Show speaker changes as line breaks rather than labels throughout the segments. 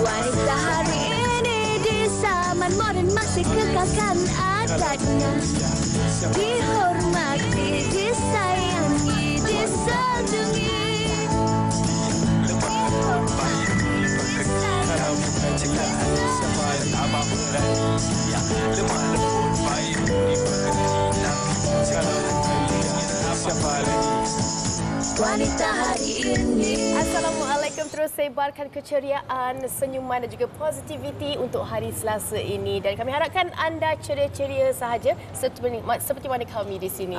Wanita hari ini di zaman modern masih kekalkan adatnya. Dihormati, disayangi, disanjungi. Wanita hari ini.
Assalamualaikum, terus sebarkan keceriaan, senyuman dan juga positiviti untuk hari Selasa ini. Dan kami harapkan anda ceria-ceria sahaja seperti mana kami di sini.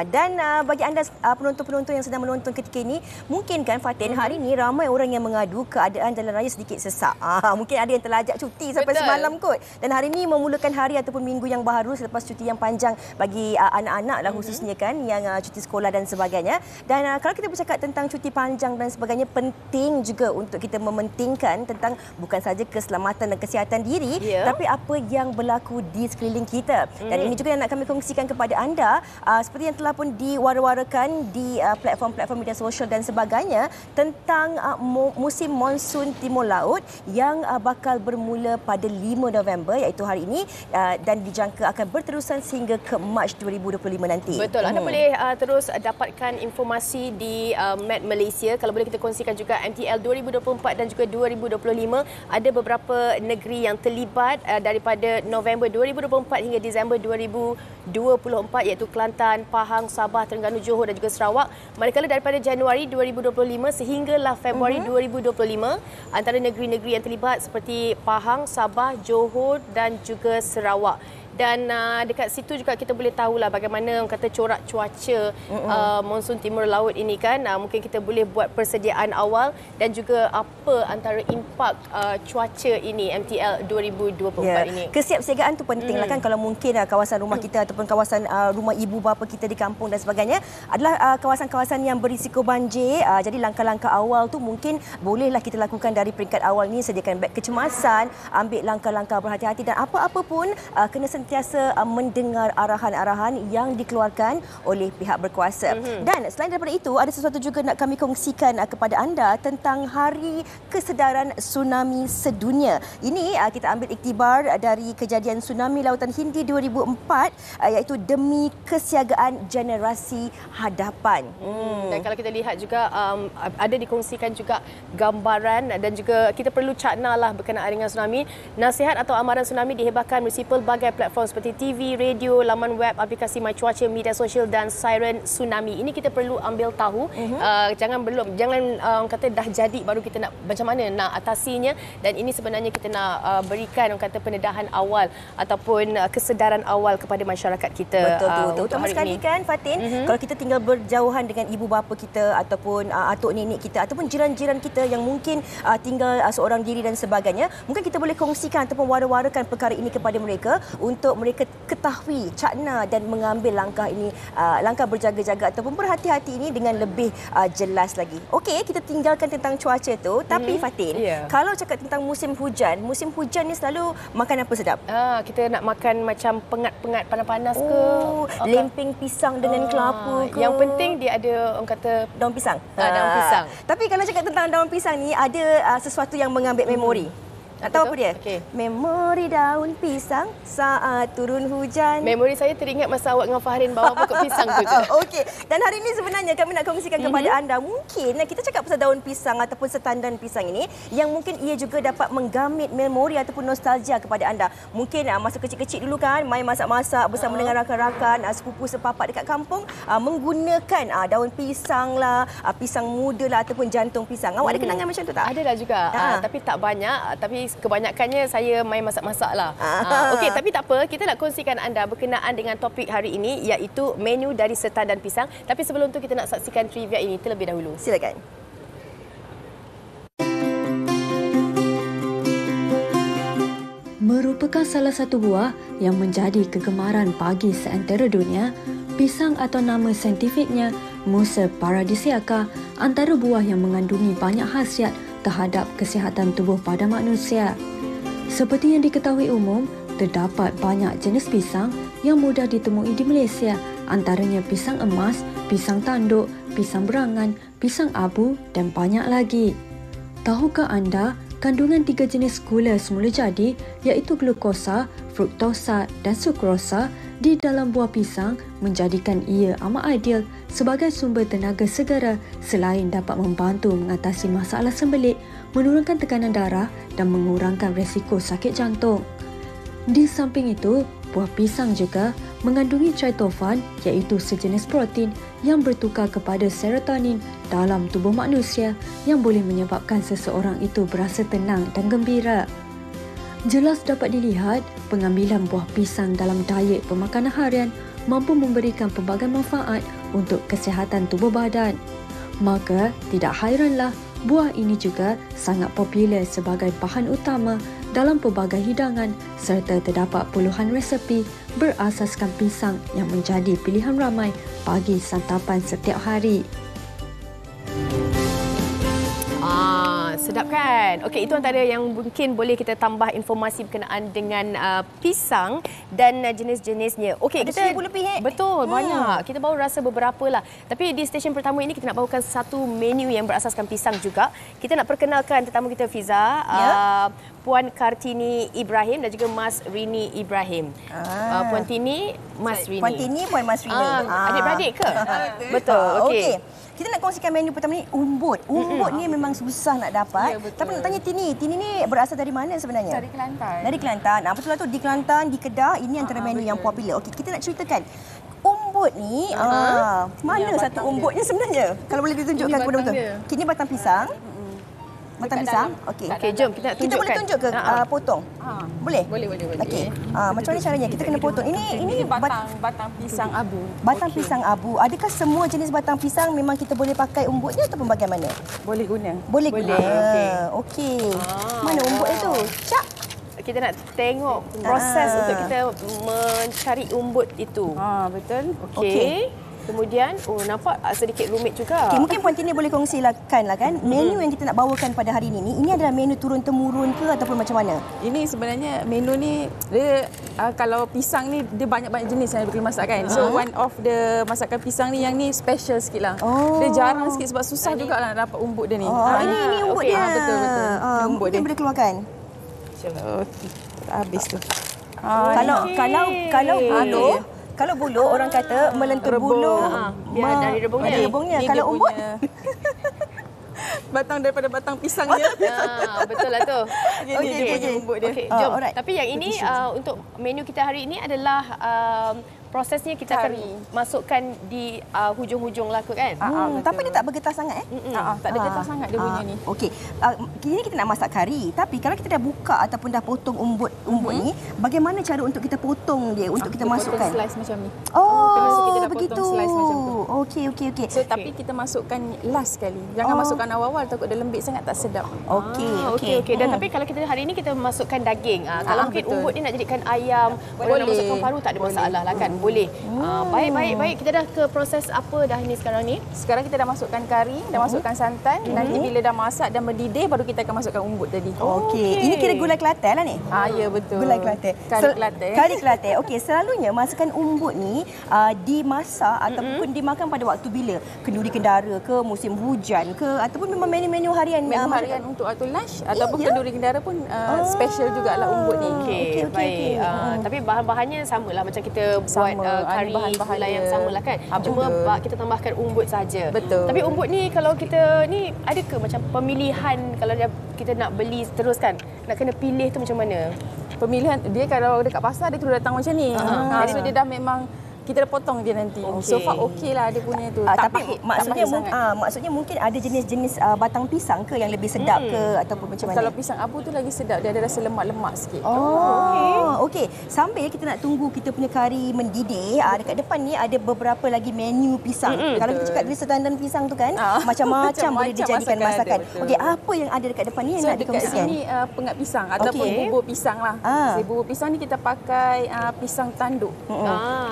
Dan bagi anda penonton-penonton yang sedang menonton ketika ini, mungkin kan Fatin, hari ini ramai orang yang mengadu keadaan jalan raya sedikit sesak. Mungkin ada yang terlajak cuti sampai semalam kot. Dan hari ini memulakan hari ataupun minggu yang baru selepas cuti yang panjang bagi anak-anak lah khususnya kan, yang cuti sekolah dan sebagainya. Dan kalau kita bercakap tentang cuti panjang dan sebagainya, penting juga untuk kita mementingkan tentang bukan saja keselamatan dan kesihatan diri, tapi apa yang berlaku di sekeliling kita. Dan ini juga yang nak kami kongsikan kepada anda, seperti yang telah pun diwara-warakan di platform-platform media sosial dan sebagainya, tentang musim monsun timur laut yang bakal bermula pada 5 November iaitu hari ini, dan dijangka akan berterusan sehingga ke Mac 2025 nanti.
Betul. Anda boleh terus dapatkan informasi di Met Malaysia. Kalau boleh kita kongsikan juga MTL 2024 dan juga 2025. Ada beberapa negeri yang terlibat daripada November 2024 hingga Disember 2024, iaitu Kelantan, Pahang, Sabah, Terengganu, Johor dan juga Sarawak. Manakala daripada Januari 2025 sehinggalah Februari 2025, antara negeri-negeri yang terlibat seperti Pahang, Sabah, Johor dan juga Sarawak. Dan dekat situ juga kita boleh tahulah bagaimana orang kata corak cuaca monsun timur laut ini kan. Mungkin kita boleh buat persediaan awal dan juga apa antara impak cuaca ini MTL 2024 ini.
Kesiapsiagaan tu penting lah kan. Kalau mungkin kawasan rumah kita ataupun kawasan rumah ibu bapa kita di kampung dan sebagainya adalah kawasan-kawasan yang berisiko banjir. Jadi langkah-langkah awal tu mungkin bolehlah kita lakukan dari peringkat awal ni, sediakan beg kecemasan, ambil langkah-langkah berhati-hati dan apa-apa pun kena sentiasa mendengar arahan-arahan yang dikeluarkan oleh pihak berkuasa. Dan selain daripada itu, ada sesuatu juga nak kami kongsikan kepada anda tentang Hari Kesedaran Tsunami Sedunia. Ini kita ambil iktibar dari kejadian tsunami Lautan Hindi 2004, iaitu demi kesiagaan generasi hadapan.
Dan kalau kita lihat juga ada dikongsikan juga gambaran dan juga kita perlu caknalah berkenaan dengan tsunami. Nasihat atau amaran tsunami dihebahkan melalui pelbagai platform seperti TV, radio, laman web, aplikasi MyCuaca, media sosial dan siren tsunami. Ini kita perlu ambil tahu. Jangan orang kata dah jadi baru kita nak macam mana nak atasinya, dan ini sebenarnya kita nak berikan orang kata pendedahan awal ataupun kesedaran awal kepada masyarakat kita.
Betul. Utama sekali kan Fatin, kalau kita tinggal berjauhan dengan ibu bapa kita ataupun atuk nenek kita ataupun jiran-jiran kita yang mungkin tinggal seorang diri dan sebagainya, mungkin kita boleh kongsikan ataupun wara-warakan perkara ini kepada mereka untuk mereka ketahui, cakna dan mengambil langkah ini, langkah berjaga-jaga ataupun berhati-hati ini dengan lebih jelas lagi. Okey, kita tinggalkan tentang cuaca tu, tapi Fatin, kalau cakap tentang musim hujan ni selalu makan apa sedap?
Kita nak makan macam pengat-pengat panas-panas ke,
lempeng pisang dengan kelapa ke.
Yang penting dia ada orang kata
daun pisang.
Daun pisang.
Tapi kalau cakap tentang daun pisang ni, ada sesuatu yang mengambil memori. Tahu apa dia? Memori daun pisang saat turun hujan.
Memori saya teringat masa awak dengan Fahrin bawa pokok pisang tu je.
Okey. Dan hari ini sebenarnya kami nak kongsikan kepada anda, mungkin kita cakap pasal daun pisang ataupun setandan pisang ini, yang mungkin ia juga dapat menggamit memori ataupun nostalgia kepada anda. Mungkin masa kecil-kecil dulu kan, main masak-masak bersama dengan rakan-rakan, sepupu sepapak dekat kampung, menggunakan daun pisang lah, pisang muda lah ataupun jantung pisang. Awak ada kenangan macam tu tak?
Adalah juga, tapi tak banyak. Tapi kebanyakannya saya main masak-masak lah. Okey, tapi tak apa. Kita nak kongsikan anda berkenaan dengan topik hari ini, iaitu menu dari setandan pisang. Tapi sebelum tu kita nak saksikan trivia ini terlebih dahulu.
Silakan.
Merupakan salah satu buah yang menjadi kegemaran bagi seantero dunia, pisang atau nama saintifiknya Musa paradisiaca antara buah yang mengandungi banyak khasiat terhadap kesihatan tubuh pada manusia. Seperti yang diketahui umum, terdapat banyak jenis pisang yang mudah ditemui di Malaysia, antaranya pisang emas, pisang tanduk, pisang berangan, pisang abu dan banyak lagi. Tahukah anda kandungan 3 jenis gula semula jadi iaitu glukosa, fruktosa dan sukrosa di dalam buah pisang menjadikan ia amat ideal sebagai sumber tenaga segera selain dapat membantu mengatasi masalah sembelit, menurunkan tekanan darah dan mengurangkan risiko sakit jantung. Di samping itu, buah pisang juga mengandungi tryptophan iaitu sejenis protein yang bertukar kepada serotonin dalam tubuh manusia yang boleh menyebabkan seseorang itu berasa tenang dan gembira. Jelas dapat dilihat, pengambilan buah pisang dalam diet pemakanan harian mampu memberikan pelbagai manfaat untuk kesihatan tubuh badan. Maka, tidak hairanlah buah ini juga sangat popular sebagai bahan utama dalam pelbagai hidangan serta terdapat puluhan resepi berasaskan pisang yang menjadi pilihan ramai bagi santapan setiap hari.
Sedap kan? Okey, itu antara yang mungkin boleh kita tambah informasi berkenaan dengan pisang dan jenis-jenisnya. Okey, kita
1000 lebih.
Betul, banyak. Kita baru rasa beberapa lah. Tapi di stesen pertama ini kita nak bawakan satu menu yang berasaskan pisang juga. Kita nak perkenalkan tetamu kita Fiza, Puan Kartini Ibrahim dan juga Mas Rini Ibrahim. Puan Tini, Mas Rini.
Puan Tini, Puan Mas Rini.
Adik-beradik ke? Betul. Okey.
Kita nak kongsikan menu pertama ni, umbut. Umbut ni memang susah nak dapat.
Ya,
tapi nak tanya Tini, Tini ni berasal dari mana sebenarnya?
Dari Kelantan.
Dari Kelantan. Betul lah tu, di Kelantan, di Kedah, ini antara menu yang popular. Okey, kita nak ceritakan. Umbut ni, mana satu umbutnya sebenarnya? Kalau boleh ditunjukkan kepada betul. Kini batang pisang. Batang pisang? Okey.
Okey, jom kita tunjukkan.
Kita boleh tunjuk ke potong? Boleh?
Boleh.
Okey. Macam mana caranya? Kita kena potong. Ini
batang pisang abu.
batang pisang abu. Adakah semua jenis batang pisang memang kita boleh pakai umbutnya ataupun bagaimana?
Boleh guna.
Boleh guna.
Okey.
Okey. Mana umbut itu? Cak.
Kita nak tengok proses untuk kita mencari umbut itu.
Betul.
Okey. Kemudian, nampak sedikit rumit juga.
Okey, mungkin Puan Tini boleh kongsikan lah kan. Menu yang kita nak bawakan pada hari ini adalah menu turun-temurun ke ataupun macam mana?
Ini sebenarnya menu ni dia kalau pisang ni dia banyak-banyak jenis yang boleh masak kan. So one of the masakan pisang ni yang ni special sikit lah. Dia jarang sikit sebab susah jugalah nak dapat umbut dia ni.
Ini umbut
okey.
dia.
Betul. Ini umbut dia.
Mungkin boleh keluarkan.
Habis tu.
Kalau bulu orang kata melentur bulu
biar dari rebungnya.
Dari rebungnya.
Ni
Kalau
dia
umbut
punya batang daripada batang pisangnya.
Betul lah tu.
Okey.
Umbut dia. Okey, jom.
alright.
Tapi yang ini untuk menu kita hari ini adalah prosesnya kita akan masukkan di hujung-hujung lah kot kan.
Tapi dia tak bergetar sangat
Tak ada getah sangat dia punya ni.
Okey. Kini kita nak masak kari. Tapi kalau kita dah buka ataupun dah potong umbut ni, bagaimana cara untuk kita potong dia untuk kita masukkan?
Potong slice macam ni.
Oh,
kita dah
begitu.
potong slice macam tu.
Okey.
So tapi kita masukkan last sekali. Jangan masukkan awal-awal takut dia lembik sangat tak sedap.
Okey.
Dan tapi kalau kita hari ini kita masukkan daging. Kalau mungkin
betul.
umbut ni nak jadikan ayam, boleh nak masukkan paru tak ada masalah lah kan. Boleh. Baik. Kita dah ke proses apa dah ni sekarang ni?
Sekarang kita dah masukkan kari, dah masukkan santan. Nanti bila dah masak dan mendidih baru kita akan masukkan umbut tadi.
Okey. Ini kira gulai Kelantan lah ni?
Ya betul.
Gulai Kelantan.
Kari Kelantan.
Kari Kelantan. Okey, selalunya masakan umbut ni dimasak ataupun dimakan pada waktu bila? Kenduri kendara ke, musim hujan ke ataupun memang menu-menu harian?
Menu harian untuk waktu lunch ataupun kenduri kendara pun special jugalah umbut ni.
Okey, baik. Tapi bahan-bahannya samalah macam kita buat kari
bahan-bahan
gulai yang
dia.
samalah kan. Cuma kita tambahkan umbut saja.
Betul.
Tapi umbut ni kalau kita ni ada ke macam pemilihan kalau kita nak beli terus kan? Nak kena pilih tu macam mana?
Pemilihan dia kalau dekat pasar dia terus datang macam ni. So dia dah memang kita dah potong dia nanti. So far okey lah dia punya tu. Tak
Tapi
pahit,
maksudnya mungkin ada jenis-jenis batang pisang ke yang lebih sedap ke ataupun macam mana?
Kalau pisang abu tu lagi sedap, dia ada rasa lemak-lemak sikit.
Okey. Sambil kita nak tunggu kita punya kari mendidih, dekat depan ni ada beberapa lagi menu pisang. Kalau kita cakap dari setandan pisang tu kan, macam-macam boleh dijadikan masakan. Okey, apa yang ada dekat depan ni yang
So
nak
dekat
dikongsikan?
sini pengat pisang ataupun bubur pisang lah. Bubur pisang ni kita pakai pisang tanduk.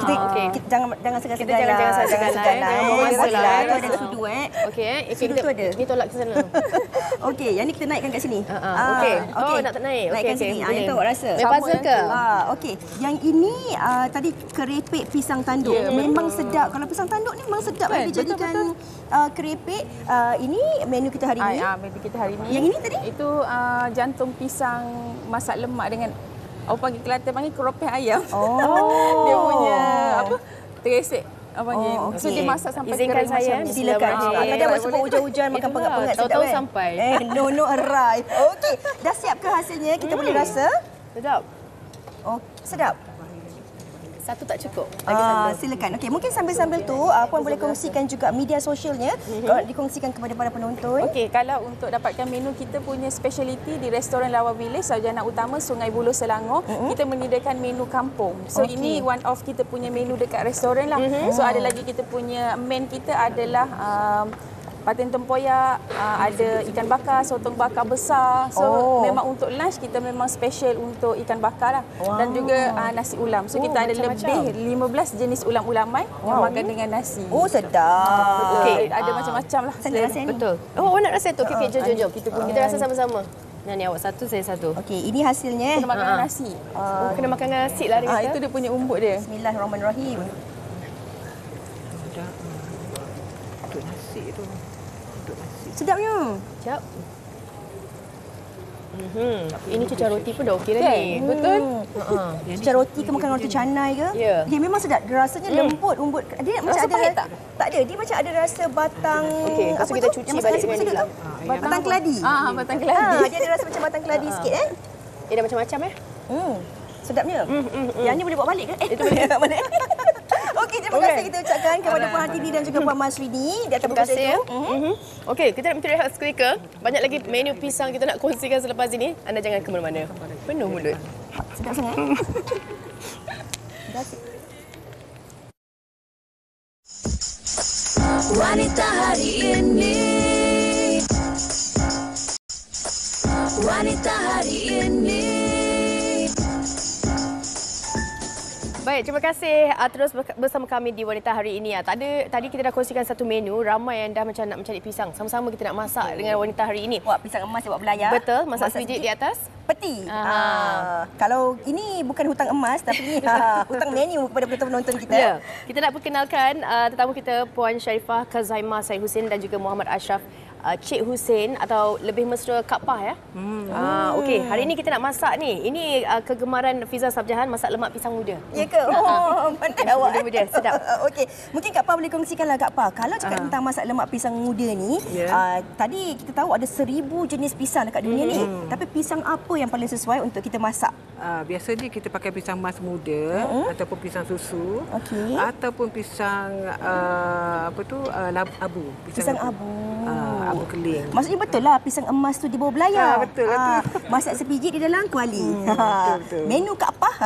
Kita Jangan segan-segan.
Kita jangan segan-segan lah. Jangan buang masa lah.
Itu ada sudu
Okey,
Sudu tu ada.
Kita tolak ke sana.
Okey, yang ni kita naikkan kat sini.
Okey. Oh, nak naik.
Naikkan sini. Yang tu awak rasa.
Main puzzle ke?
Okey. Yang ini tadi kerepek pisang tanduk. Memang sedap. Kalau pisang tanduk ni memang sedap. Dia jadikan kerepek. Ini menu kita hari ini.
Menu kita hari ni.
Yang ini tadi?
Itu jantung pisang masak lemak dengan orang panggil Kelantan panggil keropeh ayam. Dia punya apa? Teresek. Apa panggil? So dia masak sampai
Izinkan
kering
saya.
macam ni.
Silakan. Tadi awak sebut hujan-hujan makan pengat-pengat sedap
Tahu-tahu
kan?
sampai.
No arrive. Okey. Dah siap ke hasilnya? Kita boleh rasa?
Sedap.
Oh, sedap.
Satu tak cukup.
Silakan. Okey, mungkin sambil-sambil tu Puan boleh kongsikan juga media sosialnya, dikongsikan kepada para penonton.
Okey, kalau untuk dapatkan menu kita punya speciality di restoran Lawa Village, Sarjana Utama, Sungai Buloh, Selangor, kita menyediakan menu kampung. So ini one of kita punya menu dekat restoran lah. So ada lagi kita punya main kita adalah patin tempoyak, ada ikan bakar, sotong bakar besar. So memang untuk lunch kita memang special untuk ikan bakar lah. Dan juga nasi ulam. So kita ada lebih 15 jenis ulam-ulaman yang makan dengan nasi.
Oh, sedap.
Okey, ada macam-macam lah.
Saya nak rasa ni.
Betul. Oh, awak nak rasa tu? Okey, jom. Kita rasa sama-sama. Ni awak satu, saya satu.
Okey, ini hasilnya.
Kena makan dengan nasi.
Kena makan dengan nasi lah dia kata.
Itu dia punya umbut dia.
Bismillahirrahmanirrahim.
Untuk nasi tu.
Sedapnya.
Sekejap. Ini cucah roti pun dah okey dah ni.
Betul?
Cucah roti ke makan roti canai ke?
Ya.
Dia memang sedap. Dia rasanya lembut, umbut. Dia macam
Rasa
ada
pahit tak?
Tak ada. Dia macam ada rasa batang.
Okey, lepas tu kita
tu?
cuci
Yang
balik
masak
dengan
nasi
dia.
tu? Batang keladi.
Batang keladi.
Dia ada rasa macam batang keladi sikit
Dia dah macam-macam
Sedapnya. Yang ni boleh bawa balik ke? Itu boleh. Okey, terima kasih kita ucapkan kepada Puan Hartini dan juga Puan Masrini di atas
Terima
bungkus
kasih.
itu.
Okey, kita nak minta rehat seketika. Banyak lagi menu pisang kita nak kongsikan selepas ini. Anda jangan ke mana-mana. Penuh mulut.
Sedap sangat.
Wanita hari ini. Wanita hari ini.
Baik, terima kasih terus bersama kami di Wanita hari ini. Tadi kita dah kongsikan satu menu, ramai yang dah macam nak mencari pisang. Sama-sama kita nak masak dengan Wanita hari ini.
Wah, pisang emas buat belayar.
Betul, masak sebiji di atas.
Peti. Kalau ini bukan hutang emas tapi ini hutang menu kepada penonton kita.
Ya, kita nak perkenalkan tetamu kita Puan Sharifah Kazaimah Said Hussein dan juga Muhammad Ashraf Cik Hussein atau lebih mesra Kak Pah ya. Okey, hari ini kita nak masak ni. Ini kegemaran Fiza Sabjahan, masak lemak pisang muda.
Ya ke? Oh, pandai awak.
Muda, sedap.
Okey, mungkin Kak Pah boleh kongsikanlah Kak Pah. Kalau cakap tentang masak lemak pisang muda ni, tadi kita tahu ada 1000 jenis pisang dekat dunia ni. Tapi pisang apa yang paling sesuai untuk kita masak?
Biasanya kita pakai pisang mas muda ataupun pisang susu ataupun pisang abu.
Pisang abu.
Abu keling.
Maksudnya betul lah pisang emas tu di bawah belayar.
Betul.
Masak sebiji di dalam kuali.
Betul.
Menu Kak Pah.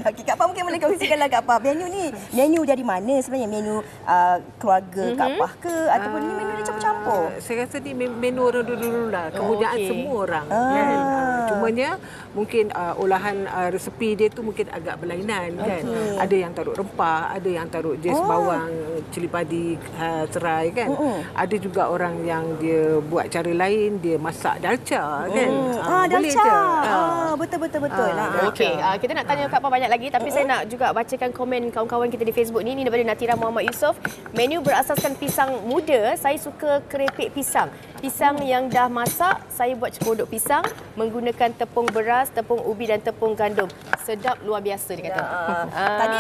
Okey, Kak Pah mungkin boleh kongsikanlah Kak Pah. Menu ni menu dari mana sebenarnya? Menu keluarga Kak Pah ke ataupun ini menu dia campur-campur?
Saya rasa ni menu orang dulu lah. Kemudian semua orang. Kan? Cumanya mungkin olahan resepi dia tu mungkin agak berlainan kan. Ada yang taruh rempah, ada yang taruh jes bawang, cili padi, serai kan. Ada juga orang yang dia buat cara lain, dia masak dalca kan. Boleh
dalca.
je.
Betul.
Okey, kita nak tanya Kak Pah banyak lagi tapi saya nak juga bacakan komen kawan-kawan kita di Facebook ni. Ini daripada Natira Muhammad Yusof. Menu berasaskan pisang muda, saya suka kerepek pisang. Pisang yang dah masak, saya buat cekodok pisang menggunakan tepung beras, tepung ubi dan tepung gandum. Sedap luar biasa dia kata.
Tadi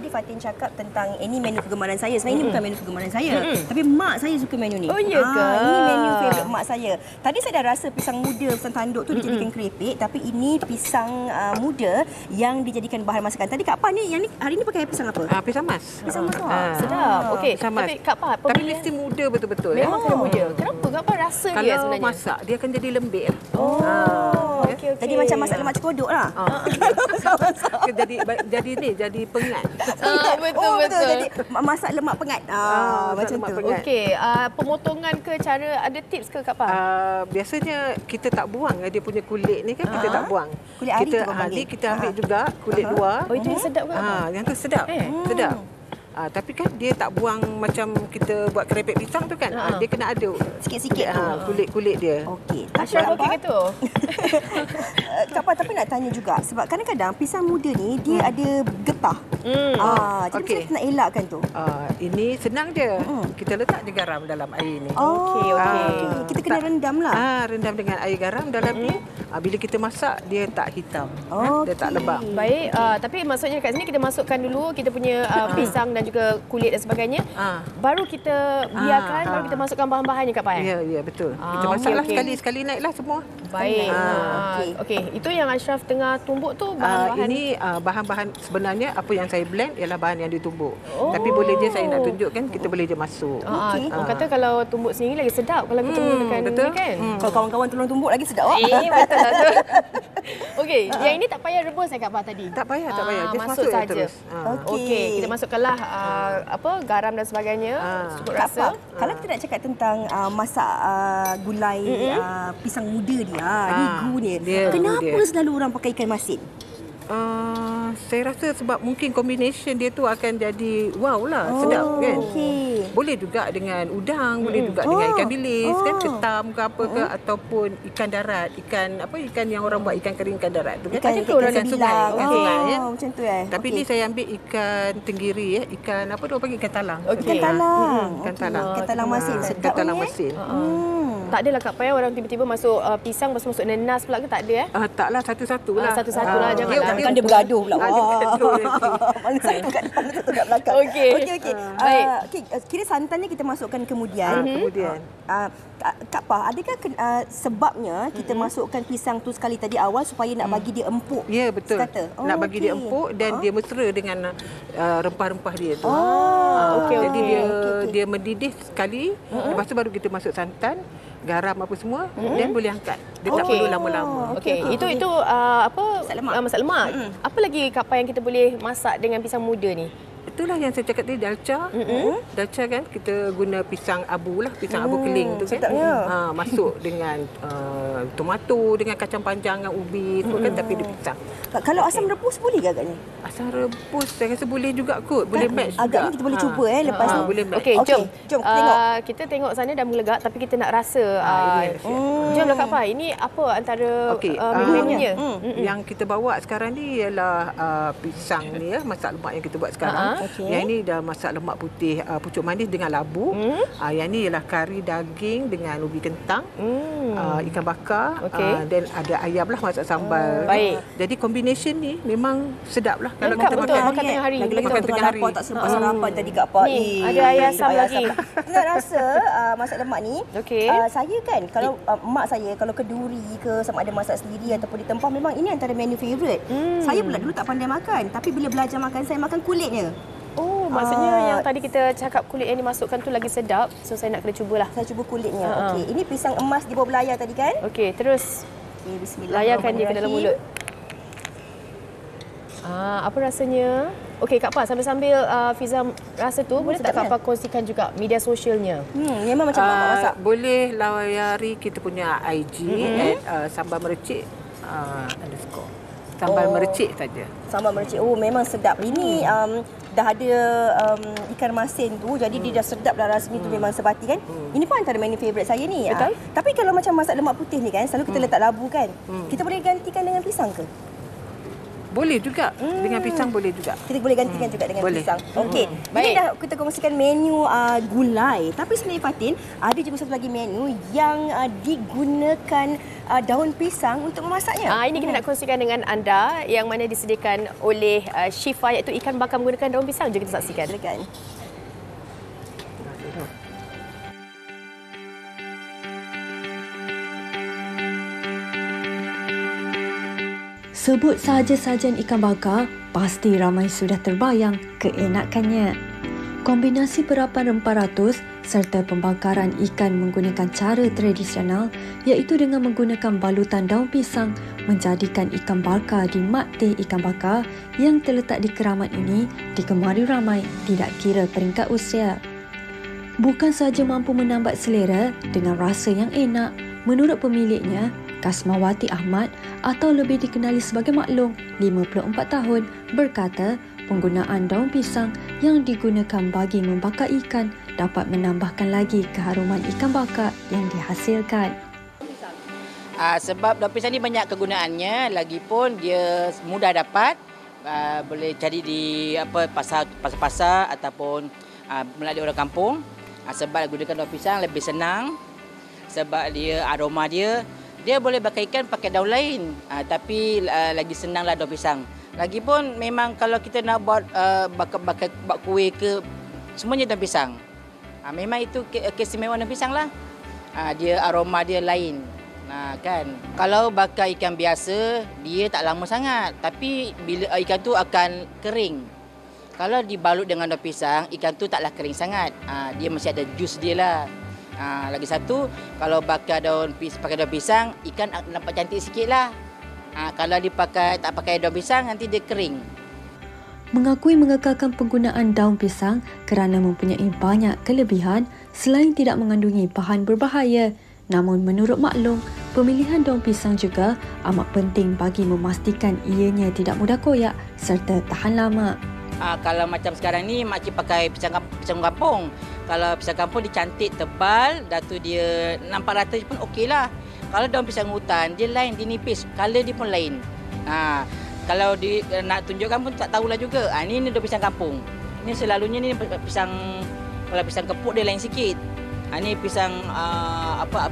Fatin cakap tentang ini menu kegemaran saya. Sebenarnya ini bukan menu kegemaran saya, tapi mak saya suka menu ni.
Oh ya ke?
Ini menu favourite mak saya. Tadi saya dah rasa pisang muda, pisang tanduk tu dijadikan kerepek, tapi ini pisang muda yang dijadikan bahan masakan. Tadi Kak Pah ni yang ni hari ni pakai pisang apa?
Pisang mas.
Pisang mas.
Sedap. Okey.
Pisang mas.
Tapi Kak Pah,
Tapi mesti muda betul-betul.
memang kena muda. Kenapa Kak Pah rasa dia
Kalau
sebenarnya?
masak dia akan jadi lembik.
Okey.
Jadi macam masak lemak cekodok lah.
jadi pengat.
Betul.
Jadi masak lemak pengat. Macam tu.
Okey, pemotongan ke cara ada tips ke Kak Pa?
Biasanya kita tak buang dia punya kulit ni kan, kita tak buang.
Kulit ari
kita
tu panggil.
kita ambil juga kulit luar.
Oh, itu yang sedap ke?
Yang tu sedap. Sedap. Tapi kan dia tak buang macam kita buat kerepek pisang tu kan. Dia kena ada
Sikit-sikit tu.
kulit-kulit dia.
Okey.
Ashraf okey ke tu?
Kak Pa, tapi nak tanya juga sebab kadang-kadang pisang muda ni dia ada getah. Jadi macam kita nak elakkan tu.
Ini senang je. Kita letak je garam dalam air ni.
Okey.
Kita kena rendam lah.
Rendam dengan air garam dalam ni. Bila kita masak dia tak hitam. Dia tak lebam.
Baik, tapi maksudnya kat sini kita masukkan dulu kita punya pisang dan juga kulit dan sebagainya. Baru kita biarkan, baru kita masukkan bahan-bahannya Kak Pa.
Ya, betul. Kita masaklah sekali naiklah semua.
Baik. Okey, itu yang Ashraf tengah tumbuk tu bahan-bahan.
Ini bahan-bahan sebenarnya apa yang saya blend ialah bahan yang ditumbuk. Tapi boleh je saya nak tunjukkan, kita boleh je masuk.
Orang kata kalau tumbuk sendiri lagi sedap kalau kita menggunakan ini kan.
Kalau kawan-kawan tolong tumbuk lagi sedap.
Betul lah tu. Okey, yang ini tak payah rebus Kak Pa tadi.
Tak payah. Just
masuk
je
saja.
terus.
Okey, kita masukkanlah garam dan sebagainya, cukup
Kak
rasa.
Pa, kalau kita nak cakap tentang masak gulai pisang muda dia, ni gu ni. Kenapa selalu orang pakai ikan masin?
Saya rasa sebab mungkin combination dia tu akan jadi wow lah, sedap kan. Boleh juga dengan udang, boleh juga dengan ikan bilis kan, ketam ke apa ke, ataupun ikan darat, ikan yang orang buat ikan kering ikan darat tu kan.
Ikan
sungai, ya.
Macam tu
Tapi ni saya ambil ikan tenggiri ikan apa dia panggil ikan talang.
Ikan talang.
Ikan talang.
Ikan talang masin sedap.
Ikan talang masin.
Tak adalah Kak Pa orang tiba-tiba masuk pisang lepas masuk nenas pula ke, tak ada
Taklah, satu-satu lah.
Satu-satu lah, janganlah.
Kan dia bergaduh pula.
Mana
satu kat depan, satu kat belakang.
Okey.
Baik. Kira santannya kita masukkan kemudian. Kak Pa, adakah sebabnya kita masukkan pisang tu sekali tadi awal supaya nak bagi dia empuk?
Ya, betul. Nak bagi dia empuk dan dia mesra dengan rempah-rempah dia tu. Jadi dia mendidih sekali, lepas tu baru kita masuk santan, garam apa semua, dan boleh angkat. Dia tak perlu lama-lama.
Okey, itu masak lemak. Apa lagi Kak Pa yang kita boleh masak dengan pisang muda ni?
Itulah yang saya cakap tadi, dalca. Dalca kan kita guna pisang abu lah, pisang abu keling tu kan. Masuk dengan tomato, dengan kacang panjang, dengan ubi semua kan, tapi dia pisang.
Kalau asam rebus boleh ke agaknya?
Asam rebus saya rasa boleh juga kot, boleh match juga.
Agaknya kita boleh cuba lepas ni.
Boleh match.
Okey, jom
kita tengok.
Kita tengok sana dah melegak tapi kita nak rasa. Jomlah Kak Pa, ini apa antara menunya?
Yang kita bawa sekarang ni ialah pisang ni masak lemak yang kita buat sekarang. Yang ini dah masak lemak putih pucuk manis dengan labu. Yang ni ialah kari daging dengan ubi kentang, ikan bakar, dan ada ayam lah masak sambal.
Baik.
Jadi combination ni memang sedap lah kalau
Lengkap
kita
betul,
makan
tengah hari.
Lagi-lagi
makan
tengah
tengah hari.
lapar tak sempat sarapan tadi Kak Pa.
Ni, ada ayam asam lagi.
Nak rasa masak lemak ni.
Okey.
Saya kan kalau mak saya kalau keduri ke sama ada masak sendiri ataupun di tempah, memang ini antara menu favourite. Saya pula dulu tak pandai makan, tapi bila belajar makan saya makan kulitnya.
Maksudnya yang tadi kita cakap kulit yang dimasukkan tu lagi sedap. So saya nak kena cubalah.
Saya cuba kulitnya. Okey, ini pisang emas di bawah belayar tadi kan?
Okey, terus layarkan dia ke dalam mulut. Apa rasanya? Okey Kak Pa, sambil-sambil Fiza rasa tu, boleh tak Kak Pa kongsikan juga media sosialnya?
Memang macam mak masak.
Boleh layari kita punya IG @sambal mercik _ sambal mercik saja.
Sambal mercik. Memang sedap. Ini dah ada ikan masin tu, jadi dia dah sedap dah rasanya tu memang sebati kan. Ini pun antara menu favourite saya ni.
Betul.
Tapi kalau macam masak lemak putih ni kan, selalu kita letak labu kan. Kita boleh gantikan dengan pisang ke?
Boleh juga. Dengan pisang boleh juga.
Kita boleh gantikan juga dengan pisang. Okey.
Baik.
Ini dah kita kongsikan menu gulai. Tapi sebenarnya Fatin, ada juga satu lagi menu yang digunakan daun pisang untuk memasaknya.
Ini kita nak kongsikan dengan anda yang mana disediakan oleh Syifa, iaitu ikan bakar menggunakan daun pisang. Jom kita saksikan.
Silakan.
Sebut sahaja sajian ikan bakar, pasti ramai sudah terbayang keenakannya. Kombinasi perapan rempah ratus serta pembakaran ikan menggunakan cara tradisional iaitu dengan menggunakan balutan daun pisang menjadikan ikan bakar di mat teh ikan bakar yang terletak di keramat ini digemari ramai tidak kira peringkat usia. Bukan sahaja mampu menambat selera dengan rasa yang enak, menurut pemiliknya, Kasmawati Ahmad atau lebih dikenali sebagai Maklum, 54 tahun, berkata penggunaan daun pisang yang digunakan bagi membakar ikan dapat menambahkan lagi keharuman ikan bakar yang dihasilkan.
Sebab daun pisang ni banyak kegunaannya, lagipun dia mudah dapat, boleh cari di pasar-pasar ataupun melalui orang kampung. Sebab gunakan daun pisang lebih senang, sebab dia aroma dia boleh bakar ikan pakai daun lain, tapi lagi senanglah daun pisang. Lagipun memang kalau kita nak buat bakar kuih ke, semuanya daun pisang. Memang itu keistimewaan daun pisang lah. Dia aroma dia lain. Kan. Kalau bakar ikan biasa, dia tak lama sangat. Tapi bila ikan tu akan kering. Kalau dibalut dengan daun pisang, ikan tu taklah kering sangat. Dia masih ada jus dia lah. Lagi satu, kalau pakai daun pisang, ikan nampak cantik sikit lah. Kalau tak pakai daun pisang, nanti dia kering.
Mengakui mengekalkan penggunaan daun pisang kerana mempunyai banyak kelebihan selain tidak mengandungi bahan berbahaya. Namun menurut Maklum, pemilihan daun pisang juga amat penting bagi memastikan ianya tidak mudah koyak serta tahan lama.
Kalau macam sekarang ni, makcik pakai pisang kampung. Kalau pisang kampung dia cantik, tebal, dah tu dia nampak rata pun okey lah. Kalau daun pisang hutan, dia lain, dia nipis, color dia pun lain. Kalau nak tunjukkan pun tak tahulah juga. Ini daun pisang kampung. Ini selalunya ni kalau pisang kepuk dia lain sikit. Ini pisang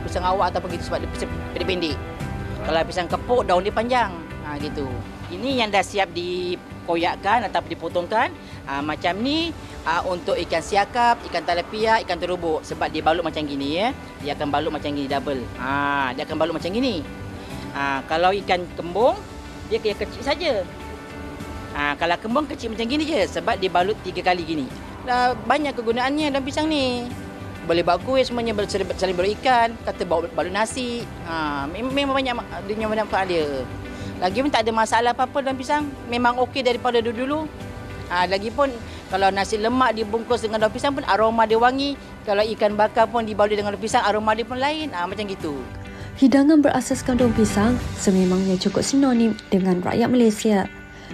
pisang awak atau begitu sebab dia pisang pendek-pendek. Kalau pisang kepuk, daun dia panjang. Gitu. Ini yang dah siap dikoyakkan atau dipotongkan. Macam ni untuk ikan siakap, ikan talapia, ikan terubuk. Sebab dia balut macam gini ya. Dia akan balut macam gini double. Dia akan balut macam gini. Kalau ikan kembung, dia kecil saja. Kalau kembung kecil macam gini je sebab dia balut 3 kali gini. Banyak kegunaannya daun pisang ni. Boleh buat kuih semuanya, saling balut ikan, kata balut nasi. Memang banyak manfaat dia. Lagipun tak ada masalah apa-apa daun pisang. Memang okey daripada dulu-dulu. Lagipun kalau nasi lemak dibungkus dengan daun pisang pun aroma dia wangi. Kalau ikan bakar pun dibalut dengan daun pisang, aroma dia pun lain. Macam gitu.
Hidangan berasaskan daun pisang sememangnya cukup sinonim dengan rakyat Malaysia.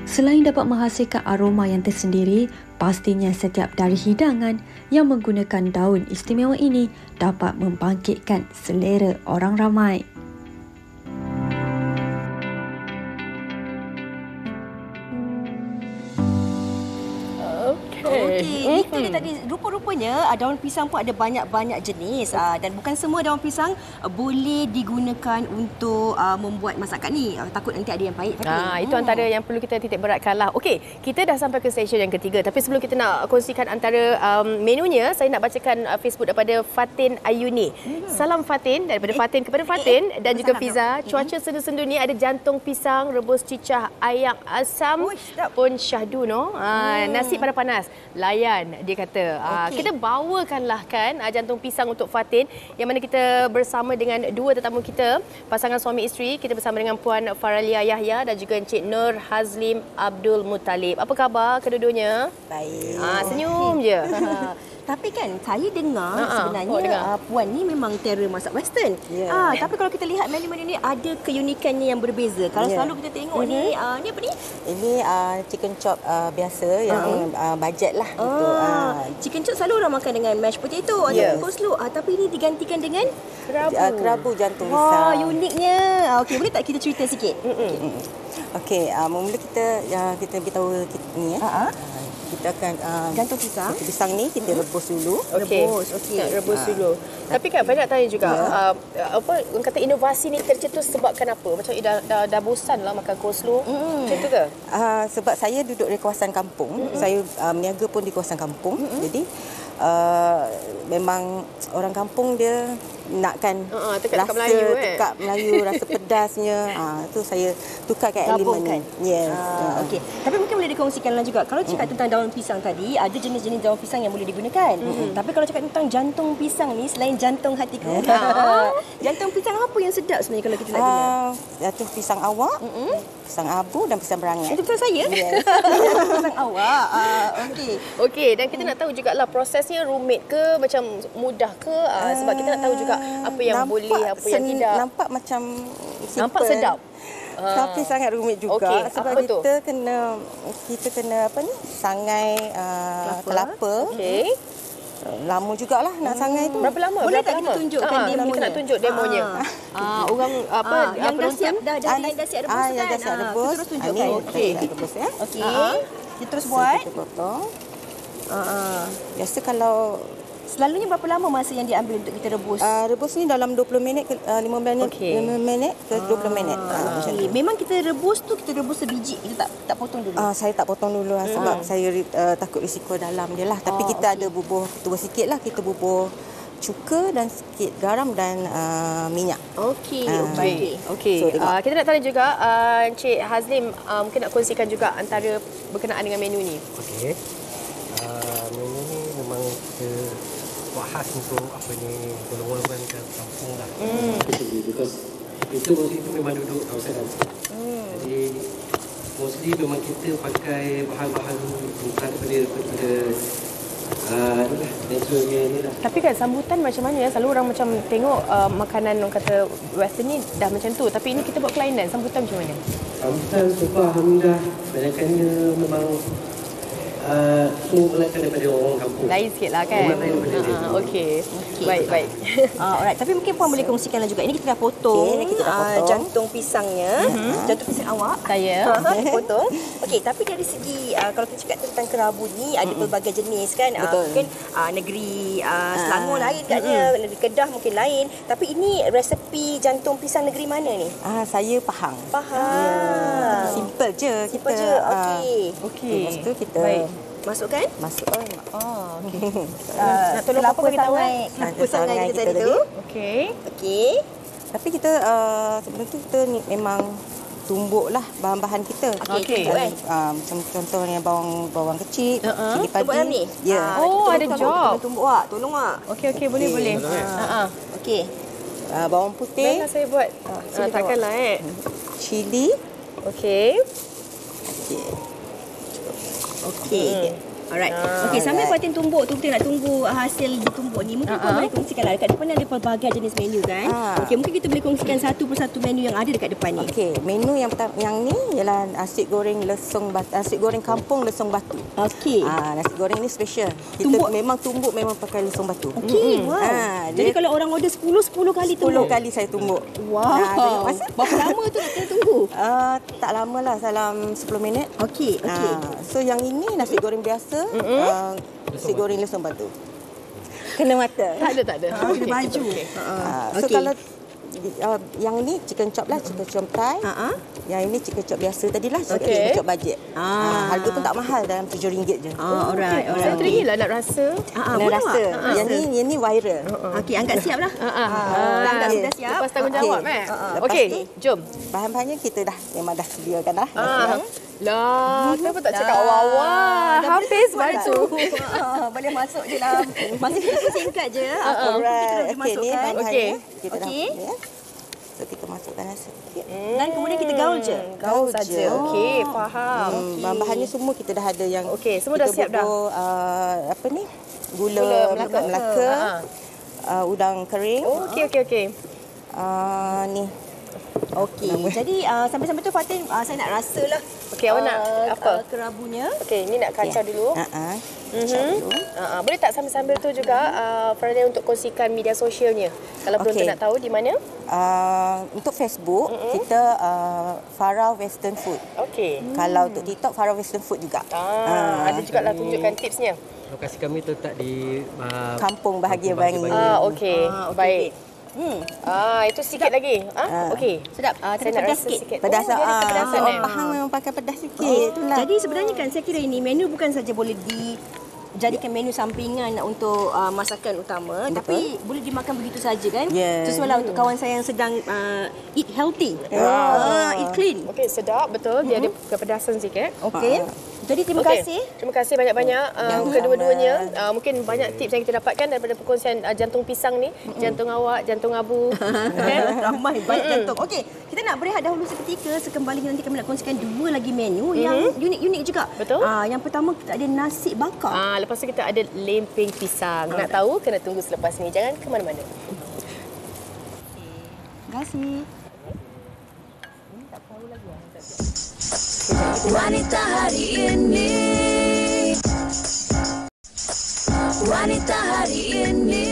Selain dapat menghasilkan aroma yang tersendiri, pastinya setiap dari hidangan yang menggunakan daun istimewa ini dapat membangkitkan selera orang ramai.
Okey, itu dia tadi. Rupa-rupanya daun pisang pun ada banyak-banyak jenis dan bukan semua daun pisang boleh digunakan untuk membuat masakan ni. Takut nanti ada yang pahit.
Itu antara yang perlu kita titik beratkan lah. Okey, kita dah sampai ke stesen yang ketiga. Tapi sebelum kita nak kongsikan antara menunya, saya nak bacakan Facebook daripada Fatin Ayuni. Salam Fatin, daripada Fatin kepada Fatin dan juga Fiza. Cuaca sendu-sendu ni ada jantung pisang, rebus cicah, ayam asam pun syahdu no. Nasi panas-panas. Layan, dia kata. Kita bawakanlah kan jantung pisang untuk Fatin, yang mana kita bersama dengan dua tetamu kita, pasangan suami isteri. Kita bersama dengan Puan Faralia Yahya dan juga Encik Nur Hazlim Abdul Muttalib. Apa khabar kedua-duanya?
Baik.
Senyum je.
Tapi kan saya dengar sebenarnya Puan ni memang terror masak western. Tapi kalau kita lihat menu-menu ni ada keunikannya yang berbeza. Kalau selalu kita tengok ni apa ni?
Ini chicken chop biasa yang bajet lah.
Chicken chop selalu orang makan dengan mashed potato atau coleslaw. Tapi ini digantikan dengan
kerabu jantung pisang.
Uniknya. Okey, boleh tak kita cerita sikit?
Okey, mula kita beritahu ni ya. Kita akan
jantung pisang
ni kita rebus dulu.
Rebus dulu. Tapi kan saya nak tanya juga, orang kata inovasi ni tercetus sebabkan apa? Macam dah bosan lah makan coleslaw. Macam tu ke?
Sebab saya duduk di kawasan kampung. Saya meniaga pun di kawasan kampung. Jadi memang orang kampung dia nakkan
tekak
rasa
Melayu,
tekak Melayu, rasa pedasnya. Tu saya tukarkan elemen ni. Yes.
Okey. Tapi mungkin boleh dikongsikanlah juga. Kalau cakap tentang daun pisang tadi, ada jenis-jenis daun pisang yang boleh digunakan. Tapi kalau cakap tentang jantung pisang ni, selain jantung hatiku, jantung pisang apa yang sedap sebenarnya kalau kita nak guna?
Jantung pisang awak, pisang abu dan pisang berangan.
Itu pisang saya?
Yes.
Pisang awak. Okey.
Okey, dan kita nak tahu jugalah prosesnya rumit ke macam mudah ke? Sebab kita nak tahu juga apa yang boleh, apa yang tidak.
Nampak macam simple.
Nampak sedap.
Tapi sangat rumit juga.
Okey,
sebab
apa tu?
kita kena apa ni? Sangai kelapa.
Okey.
Lama jugalah nak sangai tu.
Berapa lama?
Boleh
Berapa
tak kita
lama?
tunjukkan demonya?
Kita nak tunjuk demonya. Orang apa
yang dah siap dah yang dah siap rebus kan?
Yang dah siap rebus.
Terus tunjukkan.
Okey. Rebus ya.
Okey. Kita terus buat.
Kita potong. Biasa kalau
selalunya berapa lama masa yang diambil untuk kita rebus?
Rebus ni dalam 20 minit ke 5 minit, 5 minit ke 20 minit.
Okay. Memang kita rebus tu kita rebus sebiji. Kita tak potong dulu.
Saya tak potong dulu lah sebab saya takut risiko dalam dia lah. Tapi kita ada bubuh ketua sikit lah. Kita bubuh cuka dan sikit garam dan minyak.
Okey,
baik.
Okey.
So,
Kita nak tanya juga Encik Hazlim mungkin nak kongsikan juga antara berkenaan dengan menu ni.
Okey. Menu ni memang kita buat khas untuk apa ni golongan ke kampung lah. Because itu memang duduk kawasan. Jadi mostly memang kita pakai bahan-bahan bukan daripada naturalnya ni lah.
Tapi kan sambutan macam mana ya? Selalu orang macam tengok makanan orang kata western ni dah macam tu. Tapi ini kita buat kelainan. Sambutan macam mana?
Sambutan sebab alhamdulillah banyaknya memang semua melainkan daripada orang kampung.
Lain sikit lah kan? Okey. Baik.
Alright. Tapi mungkin Puan boleh kongsikanlah juga. Ini kita dah potong, jantung pisangnya. Jantung pisang awak.
Saya.
Potong. Okey, tapi dari segi kalau kita cakap tentang kerabu ni ada pelbagai jenis kan. Mungkin negeri Selangor lain katnya, negeri Kedah mungkin lain. Tapi ini resepi jantung pisang negeri mana ni?
Saya Pahang.
Pahang.
Simple je.
Simple je.
Okey.
Lepas tu kita
masukkan?
Masukkan.
Okey. Nak tolong apa kita tahu?
Kelapa sangai kita tadi tu.
Okey.
Tapi kita sebelum tu kita ni memang tumbuklah bahan-bahan kita.
Okey.
Macam contohnya bawang kecil, cili padi.
Tumbuk dalam ni?
Ya.
Ada job.
Tumbuk awak. Tolong awak.
Okey, boleh.
Okey.
Bawang putih.
Biarlah saya buat. Takkanlah
Cili.
Okey.
Okey. Alright. Okey, sambil Fatin tumbuk tu, kita nak tunggu hasil ditumbuk ni. Mungkin Puan boleh kongsikanlah. Dekat depan ni ada pelbagai jenis menu kan. Okey, mungkin kita boleh kongsikan satu persatu menu yang ada dekat depan ni.
Okey, menu yang pertama yang ni ialah nasi goreng lesung batu, nasi goreng kampung lesung batu.
Okey.
Nasi goreng ni special. Kita memang pakai lesung batu.
Okey, wow. Jadi kalau orang order 10 kali tumbuk.
10 kali saya tumbuk.
Wow. Berapa lama tu nak kena tunggu?
Tak lama lah, dalam 10 minit.
Okey.
So yang ini nasi goreng biasa, nasi goreng lesung batu. Kena mata.
Tak ada.
Kena baju.
So kalau yang ni chicken chop lah, chicken chop Thai. Yang ini chicken chop biasa tadilah, chicken chop bajet. Harga pun tak mahal, dalam RM7 je.
Alright.
Saya teringin nak rasa.
Nak rasa. Yang ni viral.
Okey, angkat siap lah. Angkat sudah siap.
Lepas tanggungjawab Okey, jom.
Bahan-bahannya kita memang dah sediakan dah.
Lah, kenapa tak cakap awal-awal? Habis baju.
Boleh masuk je lah. Masa kita singkat je.
Alright. Okey, ni bahan-bahannya. Kita dah so kita masukkan sikit.
Dan kemudian kita gaul je.
Gaul saja. Okey, faham.
Bahan-bahannya semua kita dah ada yang
semua dah siap dah.
Apa ni? Gula Melaka. Udang kering.
Okey.
Ni.
Okey. Jadi sambil-sambil tu Fatin saya nak rasalah.
Okey, awak nak apa?
Kerabunya.
Okey, ni nak kacau dulu. Boleh tak sambil-sambil tu juga Farida untuk kongsikan media sosialnya? Kalau penonton nak tahu di mana?
Untuk Facebook kita Farah Western Food.
Okey.
Kalau untuk TikTok Farah Western Food juga.
Ada juga lah tunjukkan tipsnya.
Lokasi kami terletak di
Kampung Bahagia Bangi.
Okey. Baik. Itu sikit lagi. Okey.
Sedap.
Saya nak rasa sikit.
Pedas.
Kepedasan
Orang Pahang memang pakai pedas sikit.
Jadi sebenarnya kan saya kira ini menu bukan saja boleh jadikan menu sampingan untuk masakan utama.
Betul.
Tapi boleh dimakan begitu saja kan?
Ya.
Sesuailah untuk kawan saya yang sedang eat healthy. Eat clean.
Okey, sedap betul. Dia ada kepedasan sikit.
Okey. Jadi terima kasih.
Terima kasih banyak-banyak kedua-duanya. Mungkin banyak tips yang kita dapatkan daripada perkongsian jantung pisang ni. Jantung awak, jantung abu.
Ramai banyak jantung. Okey, kita nak berehat dahulu seketika. Sekembali nanti kami nak kongsikan 2 lagi menu yang unik-unik juga.
Betul.
Yang pertama kita ada nasi bakar.
Lepas tu kita ada lempeng pisang. Nak tahu kena tunggu selepas ni. Jangan ke mana-mana.
Terima kasih.
Wanita hari ini. Wanita hari ini.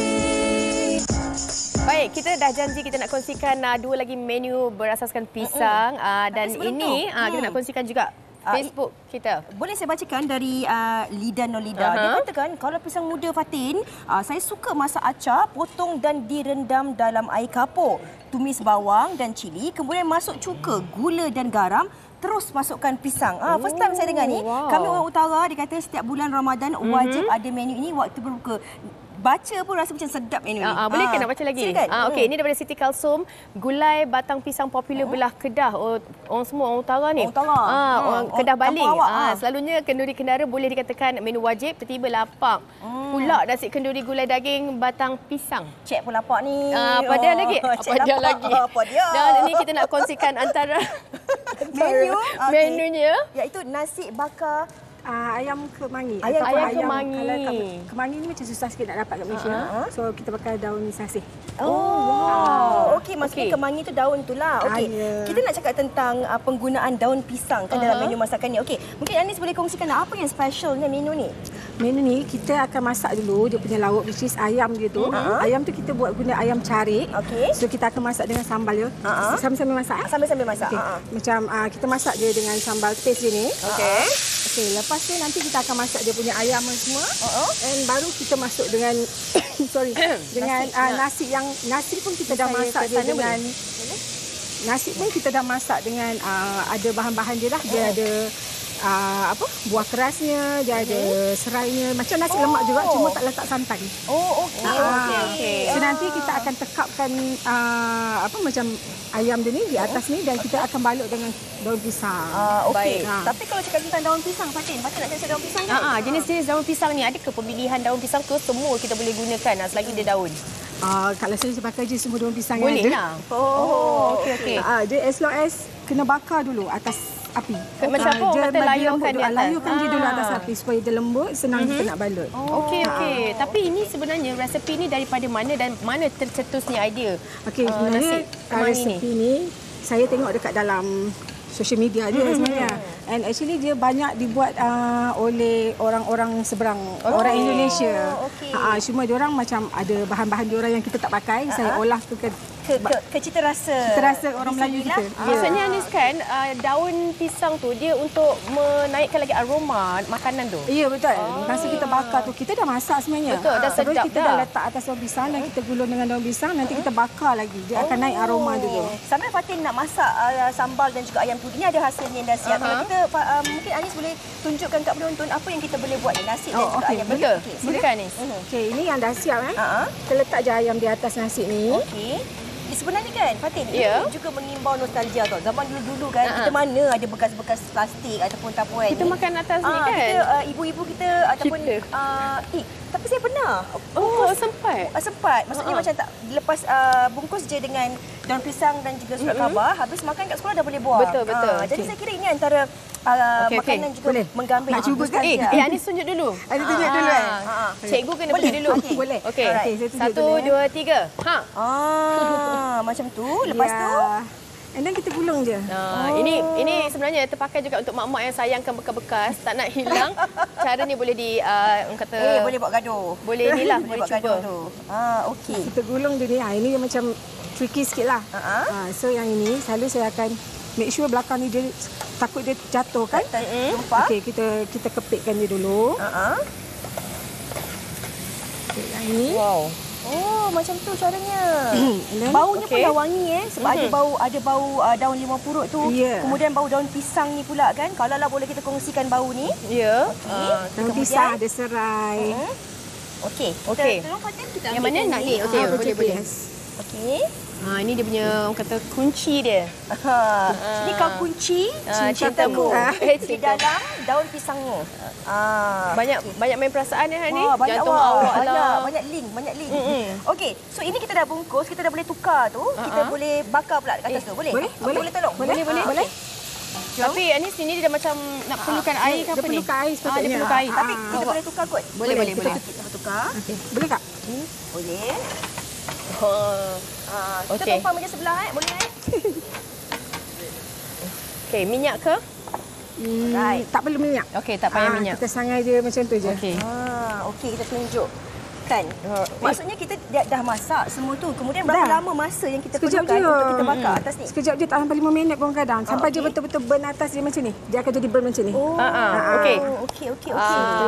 Baik, kita dah janji kita nak kongsikan 2 lagi menu berasaskan pisang dan ini kita nak kongsikan juga Facebook kita.
Boleh saya bacakan dari Lidah Nolida. Dia katakan, kalau pisang muda Fatin, saya suka masak acar, potong dan direndam dalam air kapur. Tumis bawang dan cili, kemudian masuk cuka, gula dan garam. Terus masukkan pisang. First time saya dengar ni. Kami orang utara, dia kata setiap bulan Ramadan wajib ada menu ini waktu berbuka. Baca pun rasa macam sedap menu ni.
Boleh ke nak baca lagi?
Silakan.
Okey, ini daripada Siti Kalsum. Gulai batang pisang popular belah Kedah. Orang semua orang utara ni.
Orang utara.
Orang Kedah Baling.
Kampung awak,
Selalunya kenduri kendara boleh dikatakan menu wajib. Tiba-tiba lapang. Pula nasi kenduri gulai daging batang pisang.
Cek pun lapar ni.
Padahal lagi.
Padahal
lagi. Dan ini kita nak kongsikan antara menunya.
Iaitu nasi bakar
ayam kemangi.
Ayam kemangi.
Kalau kemangi ni macam susah sikit nak dapat kat Malaysia. So kita pakai daun sasih.
Okey, maksudnya kemangi tu daun tu lah. Okey. Kita nak cakap tentang penggunaan daun pisang kan dalam menu masakan ni. Okey, mungkin Anis boleh kongsikan apa yang specialnya menu ni?
Menu ni kita akan masak dulu dia punya lauk, which is ayam dia tu. Ayam tu kita buat guna ayam carik.
Okey.
So kita akan masak dengan sambal dia. Sambil-sambil masak.
Sambil-sambil masak.
Okay. Macam kita masak dia dengan sambal paste dia ni.
Okey.
Okey, lepas tu nanti kita akan masak dia punya ayam semua. And baru kita masuk dengan dengan nasi pun kita dah masak dia dengan nasi pun kita dah masak dengan ada bahan-bahan dia lah. Dia ada buah kerasnya, dia ada serainya, macam nasi lemak juga, cuma tak letak santan.
Okey.
So nanti kita akan tekapkan macam ayam dia ni di atas ni dan kita akan balut dengan daun pisang.
Okey. Tapi kalau cakap tentang daun pisang, Fatin nak cakap daun pisang kan?
Jenis-jenis daun pisang ni, adakah pemilihan daun pisang ke semua kita boleh gunakan selagi dia daun?
Kalau saya pakai je semua daun pisang
boleh
yang ada.
Okey.
Dia as long as kena bakar dulu atas api.
Macam apa? Kata layukan dia atas.
Layukan dia dulu atas api supaya dia lembut, senang kita nak balut.
Okey. Tapi ini sebenarnya resepi ni daripada mana dan mana tercetusnya idea?
Okey, sebenarnya resepi ni saya tengok dekat dalam social media dia sebenarnya. And actually dia banyak dibuat oleh orang-orang seberang, orang Indonesia. Cuma diorang macam ada bahan-bahan diorang yang kita tak pakai, saya olah
ke cita rasa
orang Melayu kita.
Biasanya Anis kan daun pisang tu dia untuk menaikkan lagi aroma makanan tu.
Ya, betul. Masa kita bakar tu kita dah masak sebenarnya.
Betul, dah sedap dah.
Kita dah letak atas daun pisang dan kita gulung dengan daun pisang, nanti kita bakar lagi. Dia akan naik aroma dulu.
Sambil Fatin nak masak sambal dan juga ayam tu, ini ada hasilnya yang dah siap. Kalau kita mungkin Anis boleh tunjukkan kat penonton apa yang kita boleh buat ni, nasi dan juga ayam.
Betul. Silakan Anis.
Okey, ini yang dah siap Kita letak je ayam di atas nasi ni.
Okey. Sebenarnya kan Fatin, ini juga mengimbau nostalgia tau. Zaman dulu-dulu kan, kita mana ada bekas-bekas plastik ataupun tapuan
kita makan atas ni kan.
Kita, ibu-ibu kita ataupun tapi saya pernah. Sempat. Maksudnya macam tak lepas bungkus je dengan daun pisang dan juga surat khabar, habis makan kat sekolah dah boleh buang.
Betul.
Jadi saya kira ini antara makanan juga boleh menggambar.
Nak cuba kan?
Anis tunjuk dulu.
Anis tunjuk dulu kan?
Cikgu kena pergi dulu.
Boleh.
Okey. 1, 2, 3.
Macam tu. Lepas tu
and then kita gulung je.
Ini sebenarnya terpakai juga untuk mak-mak yang sayangkan bekas-bekas, tak nak hilang. Cara ni boleh
boleh buat gaduh.
Boleh ni lah, boleh
buat
cuba.
gaduh tu. Okey.
Kita gulung dia ni. Ini macam tricky sikit lah. So yang ini selalu saya akan make sure belakang ni dia takut dia jatuh kan. Okey, kita kepitkan dia dulu. Okey, yang ni.
Oh, macam tu caranya. Baunya pun dah wangi sebab ada bau daun limau purut tu. Kemudian bau daun pisang ni pula kan. Kalau lah boleh kita kongsikan bau ni.
Ya.
Daun pisang ada serai.
Okey. Tolong Fatin kita ambil.
Yang mana nak ni? Okey, boleh.
Okey.
Ini dia punya orang kata kunci dia.
Ini kau kunci
cintamu
di dalam daun pisangmu.
Banyak main perasaan ya ni.
Jantung
awak
banyak link. Okey, so ini kita dah bungkus, kita dah boleh tukar tu. Kita boleh bakar pula kat atas tu. Boleh? Boleh tolong? Boleh.
Tapi ini sini dia dah macam nak perlukan air ke apa ni?
Dia perlukan air sepatutnya.
Dia perlukan air.
Tapi kita boleh tukar kot.
Boleh.
Kita tukar.
Boleh tak?
Boleh. Kita
Okey.
tumpah meja sebelah boleh
Okey, minyak ke?
Right.
Tak perlu minyak.
Okey, tak payah minyak.
Kita sangai je macam tu je.
Okey.
Okey, kita tunjuk. Kan? Maksudnya kita dah masak semua tu. Kemudian berapa lama masa yang kita perlukan untuk kita bakar atas ni?
Sekejap je, tak sampai 5 minit pun kadang. Sampai dia betul-betul burn atas dia macam ni. Dia akan jadi burn macam ni.
Okey.
Okey.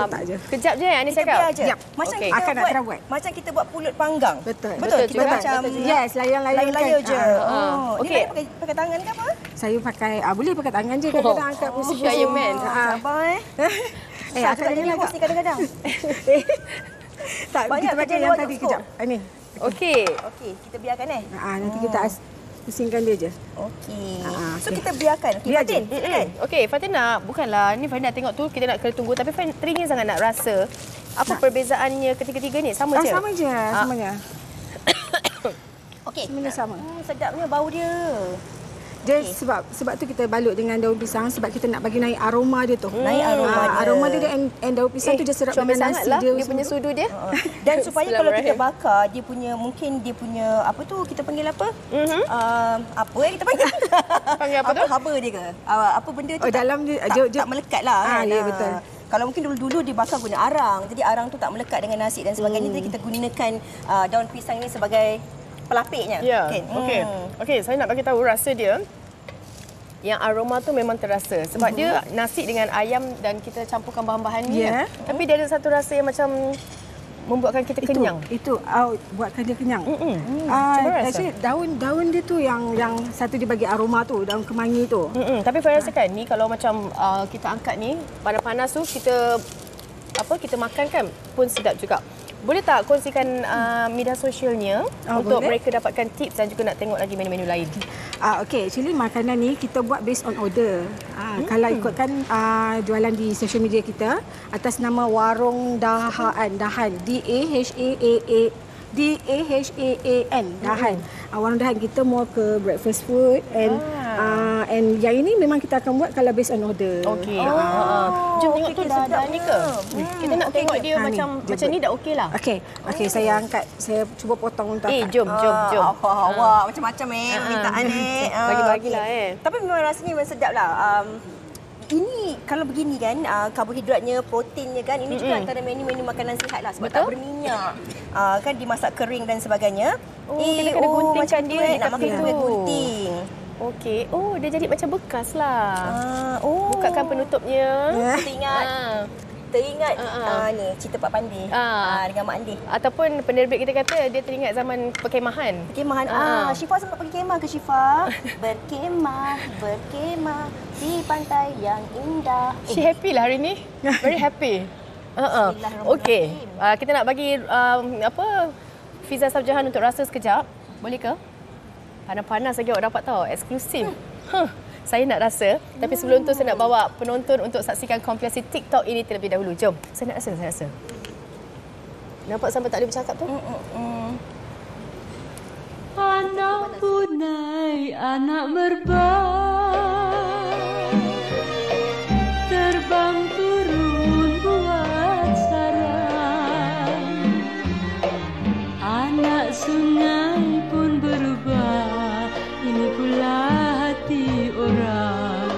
Tak je.
Kejap je Anis cakap.
Biar je. Macam
Okey.
kita
Nak buat.
macam kita buat pulut panggang.
Betul.
Kita
juga.
macam
Yes, layan-layan
je.
Okey.
Ini pakai tangan ke apa?
Saya pakai, boleh pakai tangan je. Kadang-kadang angkat pusing-pusing.
Fireman.
Sabar
Angkat
jadi
ni
host ni kadang-kadang.
Tak,
Banyak
kita pakai
kerja
yang
luar
tadi
tu.
kejap. Ni.
Okey.
Okey, kita biarkan
Nanti kita pusingkan dia je.
Okey. So
okey.
kita biarkan.
Biar je.
Fatin, kan?
Okey, Fatin bukanlah ni Fatin nak tengok tu, kita nak kena tunggu, tapi Fatin teringin sangat nak rasa apa perbezaannya ketiga-tiga ni. Sama je.
Sama je, semuanya.
Okey.
Semuanya sama.
Sedapnya bau dia.
Dia sebab tu kita balut dengan daun pisang sebab kita nak bagi naik aroma dia tu.
Naik aroma dia.
Aroma dia and daun pisang tu dia serap dengan nasi
lah,
dia.
dia punya sudu dia.
Dan supaya kalau kita bakar dia punya apa tu kita panggil apa? Apa yang kita panggil?
Panggil apa tu?
Haba dia ke? Apa benda tu?
Dalam dia
tak melekat lah.
Ya betul.
Kalau mungkin dulu-dulu dibakar guna arang. Jadi arang tu tak melekat dengan nasi dan sebagainya. Jadi kita gunakan daun pisang ni sebagai pelapiknya.
Ya. Okey, saya nak bagi tahu rasa dia. Yang aroma tu memang terasa sebab dia nasi dengan ayam dan kita campurkan bahan-bahan ni. Tapi dia ada satu rasa yang macam membuatkan kita kenyang.
Itu buatkan dia kenyang.
Cuba rasa.
Actually daun dia tu yang satu dia bagi aroma tu, daun kemangi tu.
Tapi saya rasakan ni kalau macam kita angkat ni panas-panas tu kita makan kan pun sedap juga. Boleh tak kongsikan media sosialnya untuk mereka dapatkan tips dan juga nak tengok lagi menu-menu lain?
Okey, actually makanan ni kita buat based on order. Kalau ikutkan jualan di social media kita atas nama Warung Dahan, DAHAAN, Dahan. Warung Dahan kita more ke breakfast food and yang ini memang kita akan buat kalau based on order.
Okey. Jom tengok tu dah ni ke? Kita nak tengok dia macam ni dah okey lah.
Okey, saya angkat, saya cuba potong untuk akak.
Jom.
Awak macam-macam permintaan ni.
Bagi-bagilah
Tapi memang rasanya memang sedap lah. Ini kalau begini kan karbohidratnya, proteinnya kan, ini juga antara menu-menu makanan sihat lah sebab tak berminyak. Kan dimasak kering dan sebagainya.
Kita kena guntingkan dia
nak makan kena gunting.
Okey. Dia jadi macam bekas lah. Bukakan penutupnya.
Teringat ni cerita Pak Pandi dengan Mak Andi.
Ataupun penerbit kita kata dia teringat zaman perkemahan.
Syifa sempat pergi kemah ke Syifa? Berkemah di pantai yang indah.
She happy lah hari ni. Very happy. Okey. Kita nak bagi Fiza Sabjahan untuk rasa sekejap. Boleh ke? Panas-panas lagi awak dapat tahu. Eksklusif. Saya nak rasa. Tapi sebelum tu saya nak bawa penonton untuk saksikan kompilasi TikTok ini terlebih dahulu. Jom. Saya nak rasa. Nampak sampai tak boleh bercakap tu?
Anak punai, anak merbang, terbang turun buat sarang. Anak sungai pun berubah, ini pula hati orang,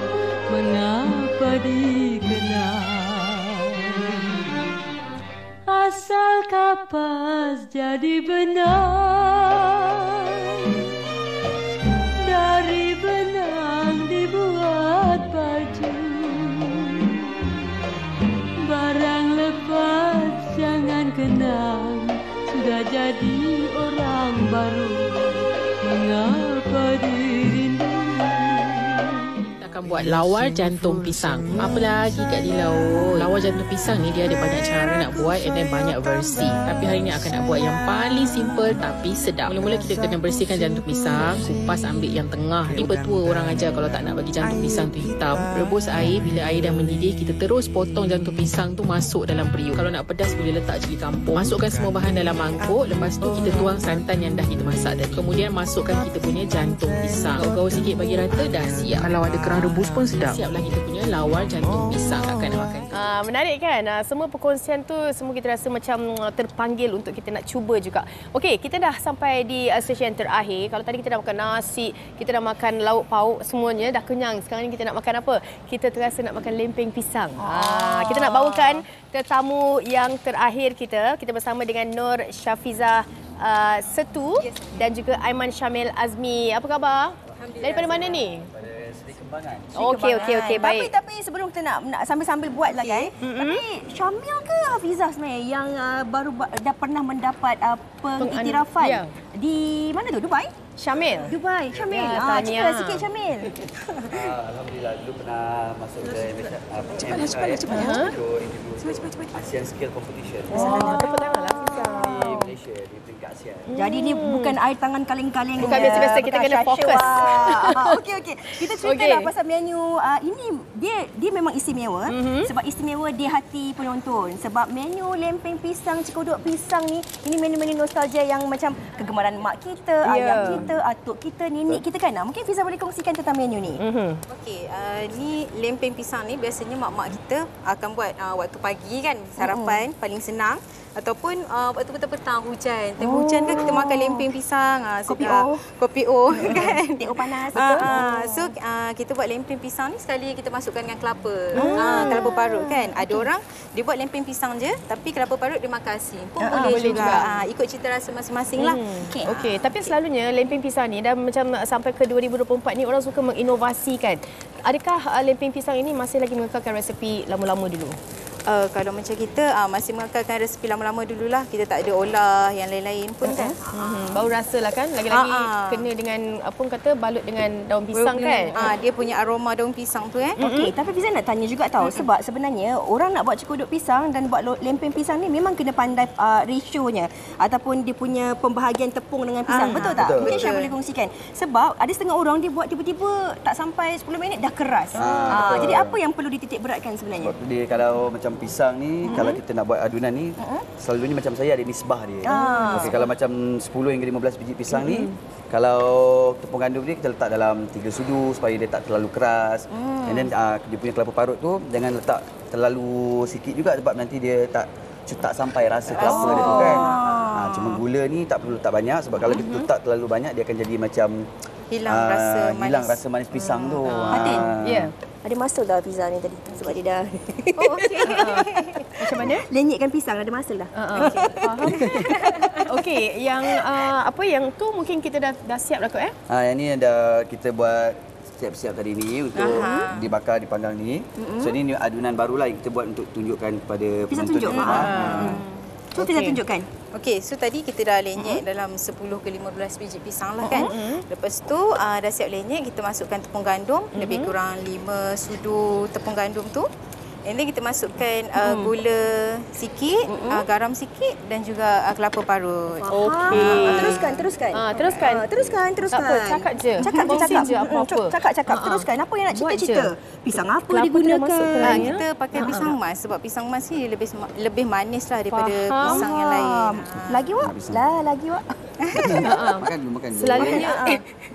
mengapa dikenal? Asal kapas jadi benang, dari benang dibuat baju. Barang lepas jangan kenang, sudah jadi
buat lawar jantung pisang. Apa lagi Kak Dila? Lawar jantung pisang ni dia ada banyak cara nak buat and then banyak versi. Tapi hari ni akan nak buat yang paling simple tapi sedap. Mula-mula kita kena bersihkan jantung pisang, kupas ambil yang tengah. Ni betua orang ajar kalau tak nak bagi jantung pisang tu hitam. Rebus air, bila air dah mendidih, kita terus potong jantung pisang tu masuk dalam periuk. Kalau nak pedas boleh letak cili kampung. Masukkan semua bahan dalam mangkuk, lepas tu kita tuang santan yang dah kita masak tadi. Kemudian masukkan kita punya jantung pisang. Gaul-gaul sikit bagi rata, dah siap.
Kalau ada kerang rebus pun sedap.
Siaplah kita punya lawar jantung pisang. Takkan nak makan.
Menarik kan? Semua perkongsian tu semua kita rasa macam terpanggil untuk kita nak cuba juga. Okey, kita dah sampai di stesen yang terakhir. Kalau tadi kita dah makan nasi, kita dah makan lauk pauk, semuanya dah kenyang. Sekarang ni kita nak makan apa? Kita terasa nak makan lempeng pisang. Kita nak bawakan tetamu yang terakhir kita. Kita bersama dengan Nur Syafizah Setu dan juga Aiman Syamil Azmi. Apa khabar? Daripada mana ni?
Kembangan.
Okey, baik.
Tapi sebelum kita nak sambil-sambil buat lah kan. Tapi Syamil ke Hafizah sebenarnya yang baru dah pernah mendapat pengiktirafan di mana tu? Dubai?
Syamil.
Dubai. Syamil. Cerita sikit Syamil.
Alhamdulillah dulu pernah masuk ke
cepat.
Asian Skill Competition.
Tepuk tanganlah Hafizah.
Di Malaysia di peringkat ASEAN.
Jadi ni bukan air tangan kaleng-kaleng.
Bukan biasa-biasa, kita kena fokus.
Okey. Kita ceritalah pasal menu ini. Dia memang istimewa. Sebab istimewa di hati penonton. Sebab menu lempeng pisang, cekodok pisang ni, ini menu-menu nostalgia yang macam kegemaran mak kita, ayah kita, atuk kita, nenek kita kan. Mungkin Fiza boleh kongsikan tentang menu ni.
Okey, ni lempeng pisang ni biasanya mak-mak kita akan buat waktu pagi kan, sarapan paling senang. Ataupun waktu petang hujan. Time hujan kan kita makan lempeng pisang. Kopi O kan.
Teh O panas.
So kita buat lempeng pisang ni sekali kita masukkan dengan kelapa. Kelapa parut kan. Ada orang dia buat lempeng pisang je tapi kelapa parut dia makan asin. Pun boleh juga. Ikut cita rasa masing-masing lah.
Okey, tapi selalunya lempeng pisang ni dah macam sampai ke 2024 ni orang suka menginovasikan. Adakah lempeng pisang ini masih lagi mengekalkan resepi lama-lama dulu?
Kalau macam kita masih mengekalkan resepi lama-lama dululah. Kita tak ada olah yang lain-lain pun kan.
Baru rasalah kan lagi-lagi kena dengan apa orang kata balut dengan daun pisang kan.
Dia punya aroma daun pisang tu
Okey, tapi Fiza nak tanya juga tahu sebab sebenarnya orang nak buat cekodok pisang dan buat lempeng pisang ni memang kena pandai rationya ataupun dia punya pembahagian tepung dengan pisang. Betul tak? Mungkin Syah boleh kongsikan. Sebab ada setengah orang dia buat tiba-tiba tak sampai 10 minit dah keras. Jadi apa yang perlu dititik beratkan sebenarnya?
Dia kalau macam pisang ni, kalau kita nak buat adunan ni, selalunya macam saya ada nisbah dia. Okey, kalau macam 10 hingga 15 biji pisang ni, kalau tepung gandum ni kita letak dalam 3 sudu supaya dia tak terlalu keras. And then dia punya kelapa parut tu jangan letak terlalu sikit juga sebab nanti dia tak sampai rasa kelapa dia tu kan. Cuma gula ni tak perlu letak banyak sebab kalau kita letak terlalu banyak dia akan jadi macam hilang rasa manis pisang tu.
Fatin, ada masuk dah pizza ni tadi sebab dia dah.
Macam mana?
Lenyitkan pisang ada masuk dah.
Faham. Okey, yang apa yang tu mungkin kita dah siap dah kot
yang ni ada kita buat siap-siap tadi ni untuk dibakar dipanggang ni. So ni adunan barulah yang kita buat untuk tunjukkan kepada penonton.
Tunjuk. So Fiza tunjukkan.
Okey, so tadi kita dah lenyek dalam 10 ke 15 biji pisang lah kan. Lepas tu dah siap lenyek, kita masukkan tepung gandum, lebih kurang 5 sudu tepung gandum tu. And then kita masukkan gula sikit, garam sikit dan juga kelapa parut.
Okey.
Teruskan. Teruskan.
Tak apa, cakap je.
Cakap. Teruskan. Apa yang nak cerita? Pisang apa digunakan?
Kita pakai pisang emas sebab pisang emas ni lebih manis lah daripada pisang yang lain.
Lagi wak.
Makan dulu.
Selalunya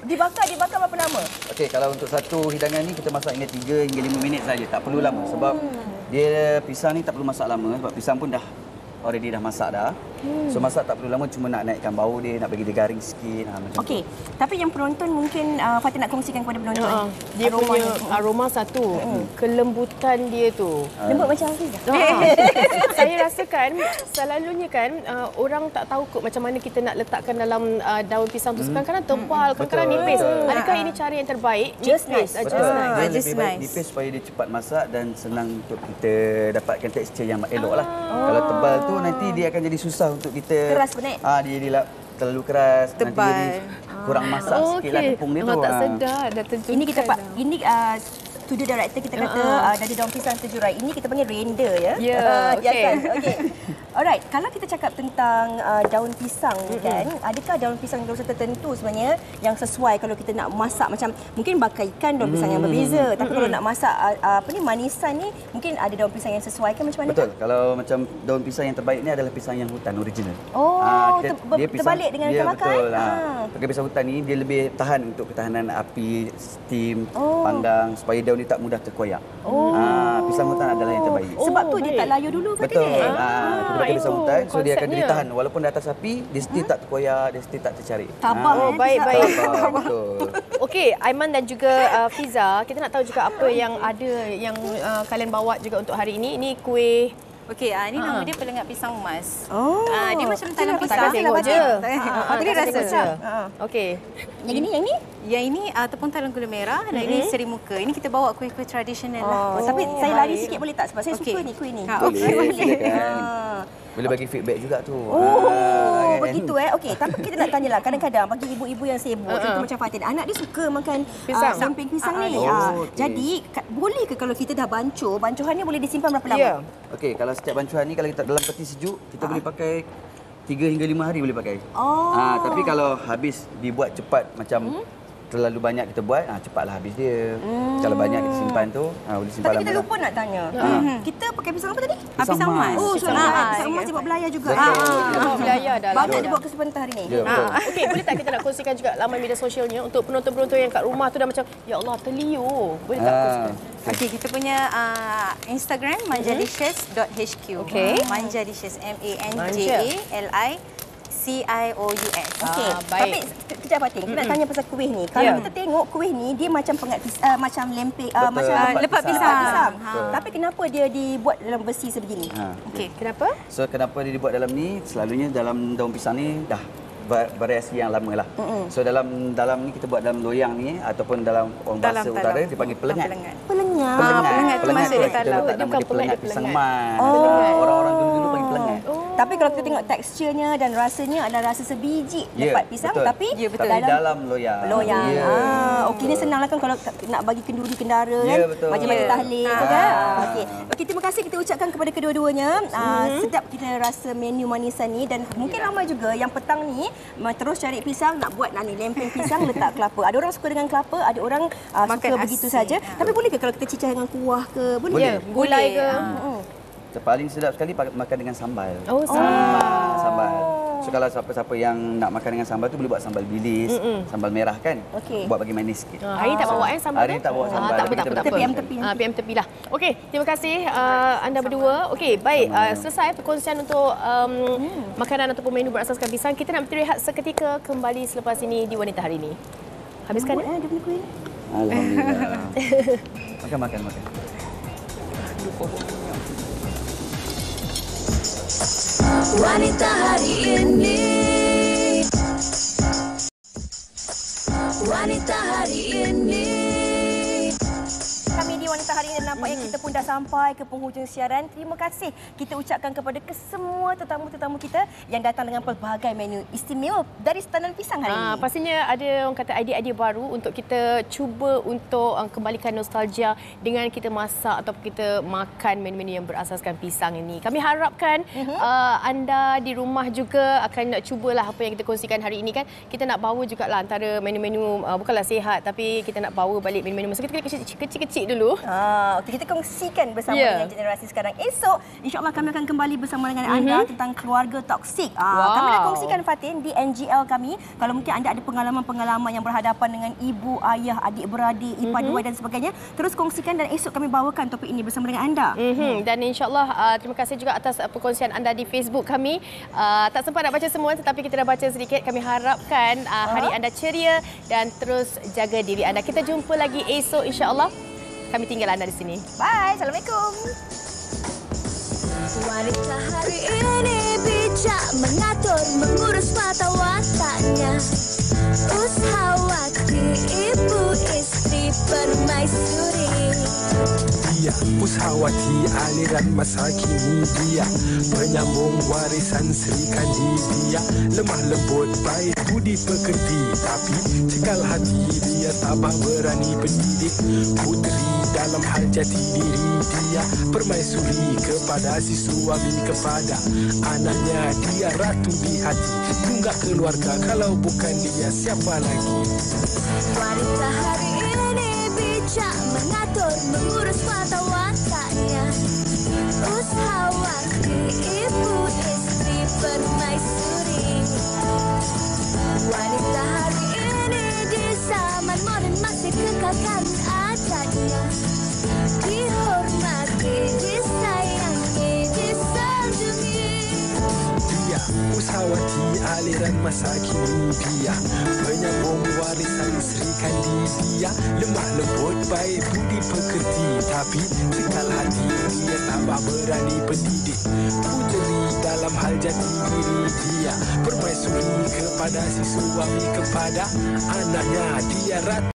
dibakar berapa lama?
Okey, kalau untuk satu hidangan ni kita masak hingga 3 hingga 5 minit saja. Tak perlu lama sebab dia pisang ni tak perlu masak lama sebab pisang pun dah already dah masak dah. So masak tak perlu lama, cuma nak naikkan bau dia, nak bagi dia garing sikit macam
tu. Okey. Tapi yang penonton mungkin Fatin nak kongsikan kepada penonton.
Dia punya aroma satu, kelembutan dia tu.
Lembut macam Hafiz.
Saya rasakan selalunya kan orang tak tahu kot macam mana kita nak letakkan dalam daun pisang tu. Kadang-kadang tebal, kadang-kadang nipis. Adakah ini cara yang terbaik?
Just nice.
Lebih baik nipis supaya dia cepat masak dan senang untuk kita dapatkan tekstur yang elok lah. Kalau tebal tu nanti dia akan jadi susah untuk kita.
Keras benar.
Dia jadi terlalu keras,
tebal.
Nanti jadi kurang masak sikitlah tepung dia tu.
Tak sedar dah terjunkan.
Ini kita studio director kita kata dari daun pisang terjurai ini kita panggil render ya. Okey. Alright, kalau kita cakap tentang daun pisang kan, adakah daun pisang tertentu sebenarnya yang sesuai kalau kita nak masak, macam mungkin bakar ikan daun pisang yang berbeza, tapi kalau nak masak manisan ni mungkin ada daun pisang yang sesuai kan, macam mana?
Betul. Kalau macam daun pisang yang terbaik ni adalah pisang yang hutan original.
Dia terbalik dengan ikan bakar.
Betul. Pakai pisang hutan ni dia lebih tahan untuk ketahanan api, steam, panggang supaya daun ni tak mudah terkoyak. Pisang hutan adalah yang terbaik.
Sebab tu dia tak layu dulu kan?
Betul. Kita pakai pisang hutan so dia akan jadi tahan walaupun di atas api dia still tak terkoyak, dia still tak tercari.
Tabah.
Baik.
Betul.
Okey, Aiman dan juga Fiza, kita nak tahu juga apa yang ada yang kalian bawa juga untuk hari ini. Ini kuih.
Okey, ini nama dia pelengat pisang emas. Dia macam talam pisang.
Takkan tengok je.
Tadi rasa.
Okey.
Yang ini tepung talam gula merah dan ini seri muka. Ini kita bawa kuih-kuih tradisional lah.
Tapi saya lari sikit boleh tak? Sebab saya suka ni kuih ni.
Boleh bagi feedback juga tu.
Begitu Okey, tapi kita nak tanyalah, kadang-kadang bagi ibu-ibu yang sibuk, contoh macam Fatin, anak dia suka makan lempeng pisang ni. Jadi boleh ke kalau kita dah bancuhannya boleh disimpan berapa lama?
Okey, kalau setiap bancuhan ni kalau kita dalam peti sejuk, kita boleh pakai 3 hingga 5 hari boleh pakai. Tapi kalau habis dibuat cepat macam terlalu banyak kita buat, cepatlah habis dia. Kalau banyak kita simpan tu, boleh simpan lama.
Tapi kita lupa nak tanya. Kita pakai pisang apa tadi?
Pisang emas.
Pisang emas dia buat belayar juga.
Belayar dah.
Banyak dia buat kesempatan hari ni.
Okey, boleh tak kita nak kongsikan juga laman media sosialnya untuk penonton-penonton yang kat rumah tu dah macam, ya Allah, terliur. Boleh tak kongsikan?
Okey, kita punya Instagram manjalicious.hq. Manjalicious, MANJALICIOUS.
Okey. Tapi kejap Fatin, kita nak tanya pasal kuih ni. Kalau kita tengok kuih ni dia macam macam lempeng, macam lepat pisang. Tapi kenapa dia dibuat dalam besi sebegini?
Okey, kenapa?
So kenapa dia dibuat dalam ni? Selalunya dalam daun pisang ni dah variasi yang lama lah. So dalam ni kita buat dalam loyang ni ataupun dalam orang bahasa utara dia panggil pelengat.
Pelengat tu masuk di dalam.
Dia nama dia pelengat pisang emas. Orang-orang dulu panggil pelengat.
Tapi kalau kita tengok teksturnya dan rasanya adalah rasa sebiji lepat pisang, tapi
dalam loyang.
Okey, ni senanglah kan kalau nak bagi kenduri kendara kan. Macam tahlil kan. Okey, terima kasih kita ucapkan kepada kedua-duanya. Sedap kita rasa menu manisan ni dan mungkin ramai juga yang petang ni terus cari pisang nak buat ni lempeng pisang letak kelapa. Ada orang suka dengan kelapa, ada orang suka begitu saja. Tapi boleh ke kalau kita cicah dengan kuah ke? Boleh.
Gulai ke?
Paling sedap sekali makan dengan sambal.
Sambal.
So kalau siapa-siapa yang nak makan dengan sambal tu boleh buat sambal bilis, sambal merah kan. Buat bagi manis sikit.
Hari tak bawa sambal.
Hari tak bawa sambal.
Tak apa. PM tepi lah. Okey, terima kasih anda berdua. Okey, baik. Selesai perkongsian untuk makanan ataupun menu berasaskan pisang. Kita nak berehat seketika, kembali selepas ini di Wanita Hari Ini. Habiskan
dia punya kuih.
Alhamdulillah. Makan.
Wanita Hari Ini. Wanita Hari Ini.
Kami di Wanita Hari Ini nampaknya kita pun dah sampai ke penghujung siaran. Terima kasih kita ucapkan kepada kesemua tetamu-tetamu kita yang datang dengan pelbagai menu istimewa dari Setandan Pisang hari ini.
Pastinya ada orang kata idea-idea baru untuk kita cuba untuk kembalikan nostalgia dengan kita masak atau kita makan menu-menu yang berasaskan pisang ini. Kami harapkan anda di rumah juga akan nak cubalah apa yang kita kongsikan hari ini kan. Kita nak bawa jugalah antara menu-menu bukanlah sihat tapi kita nak bawa balik menu-menu masa kita kecil-kecil dulu.
Okey, kita kongsikan bersama dengan generasi sekarang. Esok insya-Allah kami akan kembali bersama dengan anda tentang keluarga toksik. Kami dah kongsikan Fatin di NGL kami. Kalau mungkin anda ada pengalaman-pengalaman yang berhadapan dengan ibu, ayah, adik-beradik, ipar-dua dan sebagainya, terus kongsikan dan esok kami bawakan topik ini bersama dengan anda.
Dan insya-Allah terima kasih juga atas perkongsian anda di Facebook kami. Tak sempat nak baca semua tetapi kita dah baca sedikit. Kami harapkan hari anda ceria dan terus jaga diri anda. Kita jumpa lagi esok insya-Allah. Kami tinggal anda di sini.
Bye. Assalamualaikum.
Wanita Hari Ini bijak mengatur, mengurus mata wataknya. Ushawati, ibu istri permaisuri.
dia, usahawati aliran masa kini dia, penyambung warisan Sri Kandi dia, lemah lembut baik budi pekerti, tapi cekal hati dia tabah berani pendidik, puteri dalam hal jati diri dia, permaisuri kepada si suami, kepada anaknya dia ratu di hati, tunggak keluarga, kalau bukan dia siapa lagi?
Wanita hari ini bijak mengatur, mengurus mata wataknya, usahawati, ibu istri, permaisuri. Wanita hari ini di zaman modern masih kekalkan adatnya, dihormati, disayangi, disanjungi.
Dia usahawati aliran masa kini dia, penyambung warisan Sri Kandi dia, lemah lembut baik budi pekerti, tapi cekal hati dia tabah berani pendidik, puteri dalam hal jati diri dia, permaisuri kepada si suami, kepada anaknya dia ratu.